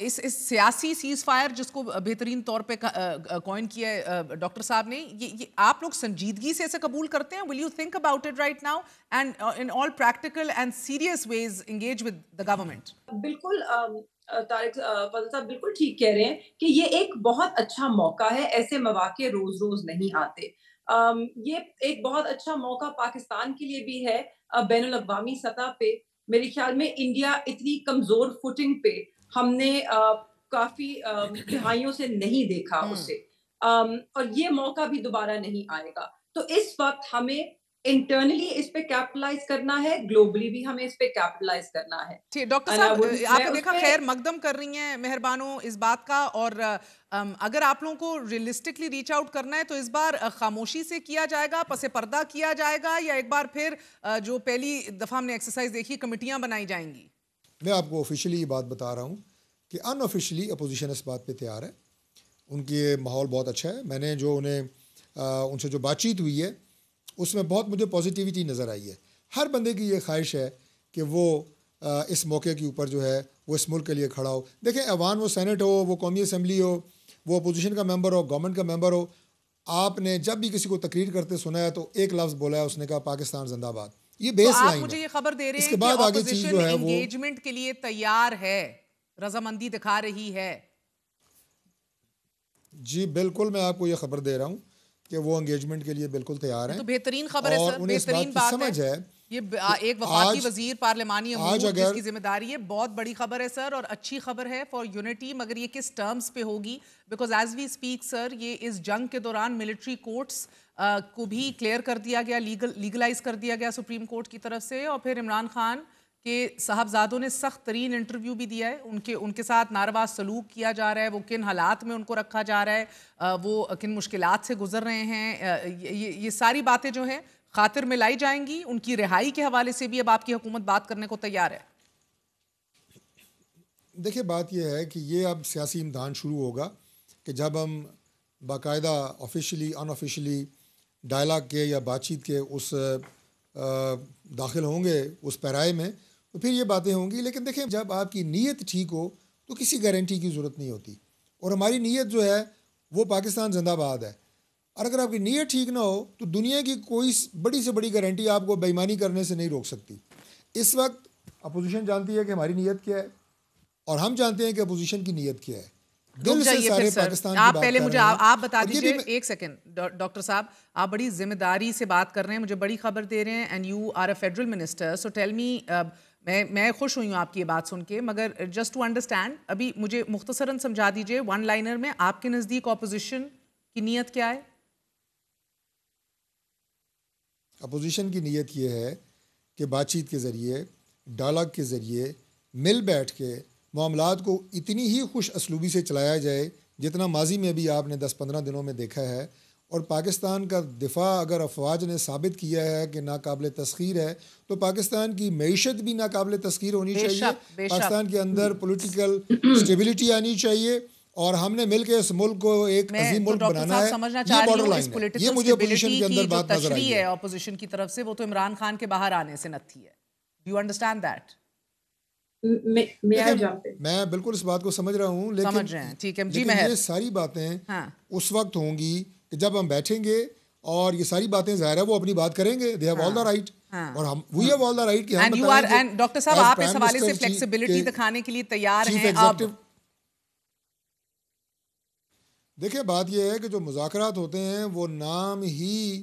इस सियासी सीज फायर जिसको बेहतरीन तौर पे कॉइन किया है डॉक्टर साहब ने, ये आप लोग संजीदगी से इसे कबूल करते हैं? Will you think about it right now and in all practical and serious ways engage with the government? बिल्कुल तारिक फजल साहब बिल्कुल ठीक कह रहे हैं कि ये एक बहुत अच्छा मौका है, ऐसे मौके रोज रोज नहीं आते। ये एक बहुत अच्छा मौका पाकिस्तान के लिए भी है बैनुल अक़वामी सतह पे। मेरे ख्याल में इंडिया इतनी कमजोर फुटिंग पे हमने काफी दहाइयों से नहीं देखा उसे। اور یہ موقع بھی دوبارہ نہیں آئے گا. تو اس وقت ہمیں انٹرنلی اس پہ کیپٹلائز کرنا ہے, گلوبلی بھی ہمیں اس پہ کیپٹلائز کرنا ہے. ٹھیک ڈاکٹر صاحب, آپ نے دیکھا خیر مقدم کر رہی ہیں مہربانوں اس بات کا, اور اگر آپ لوگوں کو ریئلسٹکلی ریچ آؤٹ کرنا ہے تو اس بار خاموشی سے کیا جائے گا, پس پردہ کیا جائے گا, یا ایک بار پھر جو پہلی دفعہ ہم نے ایکسرسائز دیکھی کمیٹیاں بنائی جائیں گی؟ میں آپ کو آفیشلی یہ بات بتا رہا ہوں کہ ان آفیشلی اپوزیشن اس بات پہ تیار ہے, ان کی ماحول بہت اچھا ہے. میں نے جو ان سے جو بات چیت ہوئی ہے اس میں بہت مجھے پازیٹیوٹی نظر آئی ہے. ہر بندے کی یہ خواہش ہے کہ وہ اس موقع کے اوپر جو ہے وہ اس ملک کے لیے کھڑا ہو. دیکھیں ایوان وہ سینٹ ہو, وہ قومی اسمبلی ہو, وہ اپوزیشن کا ممبر ہو, گورنمنٹ کا ممبر ہو, آپ نے جب بھی کسی کو تقریر کرتے سنا ہے تو ایک لفظ بولا ہے, اس نے کہا پاکستان زندہ باد. یہ بیس لائن ہے. آپ مجھے یہ خبر دے رہے اس ہیں کے بعد آگے چیز جو ہے وہ انگیجمنٹ کے لیے تیار ہے, رضامندی دکھا رہی ہے. جی بالکل, میں آپ کو یہ خبر دے رہا ہوں کہ وہ انگیجمنٹ کے لیے بالکل تیار ہیں. تو بہترین خبر ہے سر, بہترین بات ہے. یہ ایک وفاقی وزیر پارلیمانی امور جس کی ذمہ داری ہے, بہت بڑی خبر ہے سر, اور اچھی خبر ہے فار یونٹی. مگر یہ کس ٹرمز پہ ہوگی؟ بیکاز ایز وی اسپیک سر, یہ اس جنگ کے دوران ملٹری کورٹس کو بھی کلیئر کر دیا گیا, لیگلائز کر دیا گیا سپریم کورٹ کی طرف سے, اور پھر عمران خان کہ صاحبزادوں نے سخت ترین انٹرویو بھی دیا ہے, ان کے ساتھ ناروا سلوک کیا جا رہا ہے, وہ کن حالات میں ان کو رکھا جا رہا ہے, وہ کن مشکلات سے گزر رہے ہیں. یہ ساری باتیں جو ہیں خاطر میں لائی جائیں گی. ان کی رہائی کے حوالے سے بھی اب آپ کی حکومت بات کرنے کو تیار ہے. دیکھیں بات یہ ہے کہ یہ اب سیاسی امتحان شروع ہوگا کہ جب ہم باقاعدہ آفیشلی ان آفیشلی ڈائلاگ کے یا بات چیت کے اس داخل ہوں گے اس پیرائے میں, تو پھر یہ باتیں ہوں گی. لیکن دیکھیں جب آپ کی نیت ٹھیک ہو تو کسی گارنٹی کی ضرورت نہیں ہوتی, اور ہماری نیت جو ہے وہ پاکستان زندہ باد ہے. اور اگر آپ کی نیت ٹھیک نہ ہو تو دنیا کی کوئی بڑی سے بڑی گارنٹی آپ کو بے ایمانی کرنے سے نہیں روک سکتی. اس وقت اپوزیشن جانتی ہے کہ ہماری نیت کیا ہے, اور ہم جانتے ہیں کہ اپوزیشن کی نیت کیا ہے. رک جائیے پھر سر, آپ پہلے مجھے آپ بتا دیجئے ایک سیکنڈ. ڈاکٹر صاحب آپ بڑی ذمہ داری سے بات کر رہے ہیں, مجھے بڑی خبر دے رہے ہیں, and you are a federal minister, so tell me, میں خوش ہوئی ہوں آپ کی یہ بات سن کے, مگر جسٹ ٹو انڈرسٹینڈ ابھی مجھے مختصراً سمجھا دیجئے ون لائنر میں, آپ کے نزدیک اپوزیشن کی نیت کیا ہے؟ اپوزیشن کی نیت یہ ہے کہ بات چیت کے ذریعے, ڈائلاگ کے ذریعے مل بیٹھ کے معاملات کو اتنی ہی خوش اسلوبی سے چلایا جائے جتنا ماضی میں بھی آپ نے 10-15 دنوں میں دیکھا ہے. اور پاکستان کا دفاع اگر افواج نے ثابت کیا ہے کہ ناقابل تسخیر ہے, تو پاکستان کی معیشت بھی ناقابل تسخیر ہونی چاہیے, پاکستان کے اندر پولیٹیکل اسٹیبلٹی آنی چاہیے, اور ہم نے مل کے اس ملک کو ایک عظیم ملک بنانا ہے. یہ بارڈر لائن ہے, یہ مجھے اپوزیشن کے اندر بات نظر آئی ہے اپوزیشن کی طرف سے, وہ تو عمران خان کے باہر آنے سے نتھی ہے. Do you understand that? میں بالکل اس بات کو سمجھ رہا ہوں, لیکن یہ ساری باتیں اس وقت ہوں گی کہ جب ہم بیٹھیں گے, اور یہ ساری باتیں ظاہر ہے وہ اپنی بات کریں گے, they have all the right, اور ہم we have all the right کہ ہم بتائیں گے. ڈاکٹر صاحب آپ اس حوالے سے فلیکسیبلٹی دکھانے کے لیے تیار ہیں اب؟ دیکھیں بات یہ ہے کہ جو مذاکرات ہوتے ہیں وہ نام ہی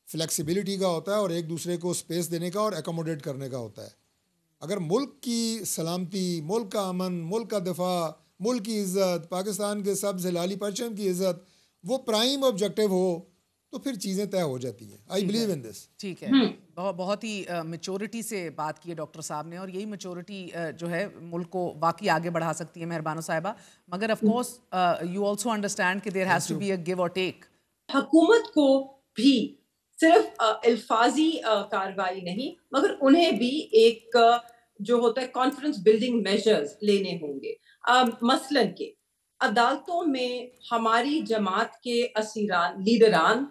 فلیکسیبلٹی کا ہوتا ہے, اور ایک دوسرے کو اسپیس دینے کا اور ایکوموڈیٹ کرنے کا ہوتا ہے. اگر ملک کی سلامتی, ملک کا امن, ملک کا دفاع, ملک کی عزت, پاکستان کے سبز ہلالی پرچم کی عزت وہ پرائم آبجیکٹیو ہو, تو پھر چیزیں طے ہو جاتی ہیں. آئی بلیو ان دس. ٹھیک ہے, بہت ہی میچورٹی سے بات کی ہے ڈاکٹر صاحب نے, اور یہی میچورٹی جو ہے ملک کو واقعی آگے بڑھا سکتی ہے مہربانو صاحبہ. مگر of course you also understand کہ there has to be a give اور ٹیک. حکومت کو بھی صرف الفاظی کارروائی نہیں, مگر انہیں بھی ایک جو ہوتا ہے کانفیڈنس بلڈنگ میجرز لینے ہوں گے. مثلاً کہ عدالتوں میں ہماری جماعت کے اسیران, لیڈران,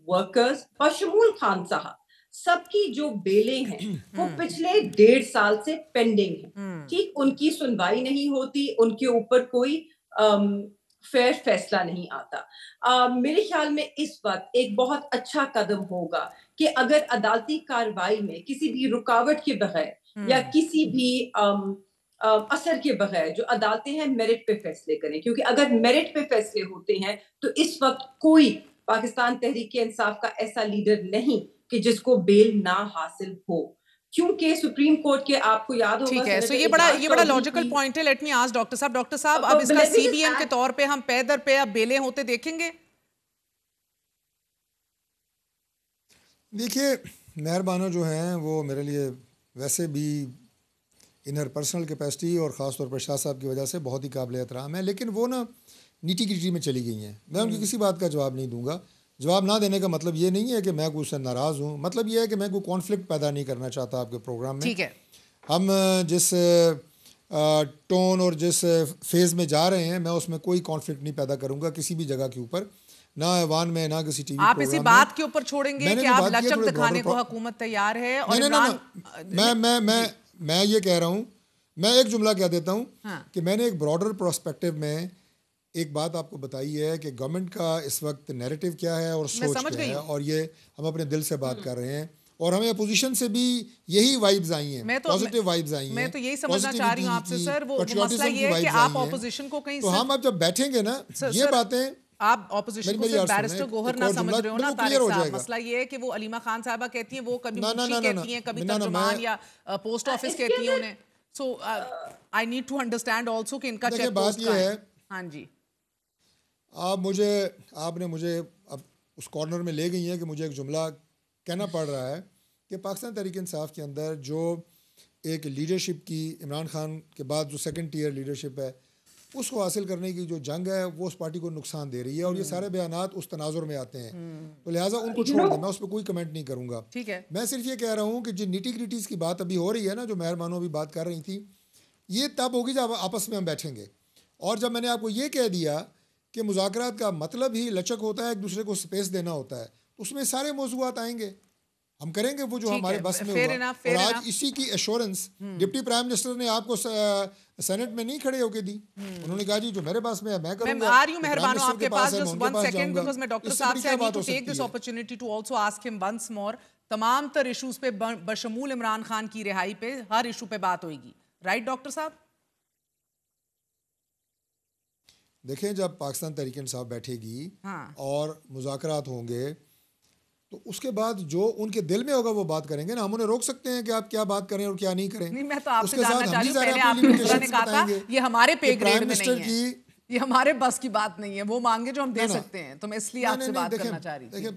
ورکرز بشمول خان صاحب, سب کی جو بیلیں ہیں وہ پچھلے 1.5 سال سے پینڈنگ ہیں. ٹھیک, ان کی سنوائی نہیں ہوتی, ان کے اوپر کوئی فیئر فیصلہ نہیں آتا. میرے خیال میں اس وقت ایک بہت اچھا قدم ہوگا کہ اگر عدالتی کارروائی میں کسی بھی رکاوٹ کے بغیر یا کسی بھی اثر کے بغیر جو عدالتیں ہیں میرٹ پہ فیصلے کریں, کیونکہ اگر میرٹ پہ فیصلے ہوتے ہیں تو اس وقت کوئی پاکستان تحریک انصاف کا ایسا لیڈر نہیں کہ جس کو بیل نہ حاصل ہو, کیونکہ سپریم کورٹ کے آپ کو یاد ہوگا. ٹھیک ہے, سو یہ بڑا لاجیکل پوائنٹ ہے. لیٹ می آسک ڈاکٹر صاحب, اب اس کا سی بی ایم کے طور پہ ہم پے در پے اب بیلیں ہوتے دیکھیں گے دیکھیے مہر بانو جو ہیں وہ میرے لیے ویسے بھی انہر پرسنل کیپیسٹی اور خاص طور پر شاہ صاحب کی وجہ سے بہت ہی قابل احترام ہے، لیکن وہ نا نیٹی گریٹی میں چلی گئی ہیں. میں ان کی کسی بات کا جواب نہیں دوں گا. جواب نہ دینے کا مطلب یہ نہیں ہے کہ میں کوئی اس سے ناراض ہوں، مطلب یہ ہے کہ میں کوئی کانفلکٹ پیدا نہیں کرنا چاہتا آپ کے پروگرام میں. ٹھیک ہے، ہم جس ٹون اور جس فیز میں جا رہے ہیں میں اس میں کوئی کانفلکٹ نہیں پیدا کروں گا کسی بھی جگہ کے اوپر، نہ ایوان میں نہ کسی ٹی وی آپ اسی بات کے اوپر چھوڑیں گے کہ آپ لچک دکھانے کو حکومت تیار ہے. اور میں یہ کہہ رہا ہوں، میں ایک جملہ کہہ دیتا ہوں کہ میں نے ایک براڈر پرسپیکٹو میں ایک بات آپ کو بتائی ہے کہ گورنمنٹ کا اس وقت نیریٹو کیا ہے اور سوچ کیا ہے، اور یہ ہم اپنے دل سے بات کر رہے ہیں، اور ہمیں اپوزیشن سے بھی یہی وائبز آئی ہیں، پازیٹیو وائبز آئی ہیں. میں تو یہی سمجھنا چاہ رہی ہوں آپ سے سر، وہ مسئلہ یہ ہے کہ آپ اپوزیشن کو کہیں، تو ہم اب جب بیٹھیں گے نا یہ باتیں، آپ اپوزیشن کو صرف بیرسٹر گوہر نہ سمجھ رہے ہو نا طارق صاحب. مسئلہ یہ ہے کہ وہ علیمہ خان صاحبہ کہتی ہیں، وہ کبھی منشی کہتی ہیں، کبھی ترجمان یا پوسٹ آفس کہتی ہیں انہیں. So I need to understand also کہ ان کا چیک پوسٹ کا ہے. ہاں جی، آپ نے مجھے اب اس کارنر میں لے گئی ہیں کہ مجھے ایک جملہ کہنا پڑ رہا ہے کہ پاکستان تحریک انصاف کے اندر جو ایک لیڈرشپ کی عمران خان کے بعد جو سیکنڈ ٹیئر لیڈرشپ ہے اس کو حاصل کرنے کی جو جنگ ہے وہ اس پارٹی کو نقصان دے رہی ہے، اور یہ سارے بیانات اس تناظر میں آتے ہیں، تو لہٰذا ان کو چھوڑ دیں، میں اس پہ کوئی کمنٹ نہیں کروں گا. ٹھیک ہے، میں صرف یہ کہہ رہا ہوں کہ جن نیٹی گریٹیز کی بات ابھی ہو رہی ہے نا، جو مہر بانو ابھی بات کر رہی تھی، یہ تب ہوگی جب آپس میں ہم بیٹھیں گے. اور جب میں نے آپ کو یہ کہہ دیا کہ مذاکرات کا مطلب ہی لچک ہوتا ہے، ایک دوسرے کو سپیس دینا ہوتا ہے، تو اس میں سارے موضوعات آئیں گے، ہم کریں گے وہ جو ہمارے بس میں ہوا. اور آج اسی کی ایشورنس ڈپٹی پرائم منسٹر نے آپ کو سینٹ میں نہیں کھڑے ہو کے دی، انہوں نے کہا جی جو میرے پاس میں ہے میں کروں گا. آ رہی ہوں مہر بانو آپ کے پاس جسٹ 1 سیکنڈ، بیکاز میں ڈاکٹر صاحب سے I need to take this opportunity to also ask him once more. تمام تر ایشوز پہ بشمول عمران خان کی رہائی پہ ہر ایشو پہ بات ہوئے گی، رائٹ ڈاکٹر صاحب؟ دیکھیں جب پاکستان تحریک انصاف بیٹھے گی اور مذاکرات ہوں گے تو اس کے بعد جو ان کے دل میں ہوگا وہ بات کریں گے نا. ہم انہیں روک سکتے ہیں کہ آپ کیا بات کریں اور کیا نہیں کریں؟ نہیں، میں تو آپ سے جاننا چاہ رہی ہوں، پہلے آپ نے کہا تھا یہ ہمارے پے گریڈ میں نہیں ہے، یہ ہمارے بس کی بات نہیں ہے، وہ مانگے جو ہم دے سکتے ہیں، تو میں اس لیے آپ سے بات کرنا چاہ رہی تھی. دیکھیں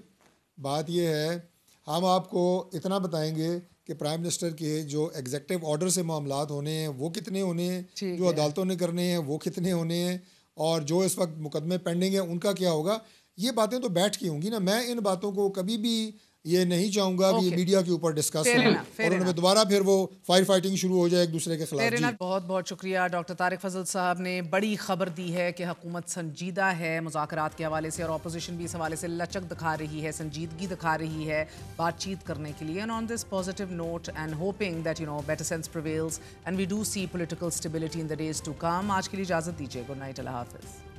بات یہ ہے، ہم آپ کو اتنا بتائیں گے کہ پرائم منسٹر کے جو ایگزیکٹو آرڈر سے معاملات ہونے ہیں وہ کتنے ہونے ہیں، جو عدالتوں نے کرنے ہیں وہ کتنے ہونے ہیں، اور جو اس وقت مقدمے پینڈنگ ہیں ان کا کیا ہوگا. یہ باتیں تو بیٹھ کی ہوں گی نا. میں ان باتوں کو کبھی بھی یہ نہیں چاہوں گا کہ یہ میڈیا کے اوپر ڈسکس ہو اور ان میں دوبارہ پھر وہ فائر فائٹنگ شروع ہو جائے ایک دوسرے کے خلاف. بہت بہت شکریہ ڈاکٹر طارق فضل صاحب نے بڑی خبر دی ہے کہ حکومت سنجیدہ ہے مذاکرات کے حوالے سے، اور اپوزیشن بھی اس حوالے سے لچک دکھا رہی ہے، سنجیدگی دکھا رہی ہے بات چیت کرنے کے لیے. And on this positive note and hoping that better sense prevails and we do see political stability in the days to come. آج کے لیے اجازت دیجیے. گڈ نائٹ، اللہ حافظ.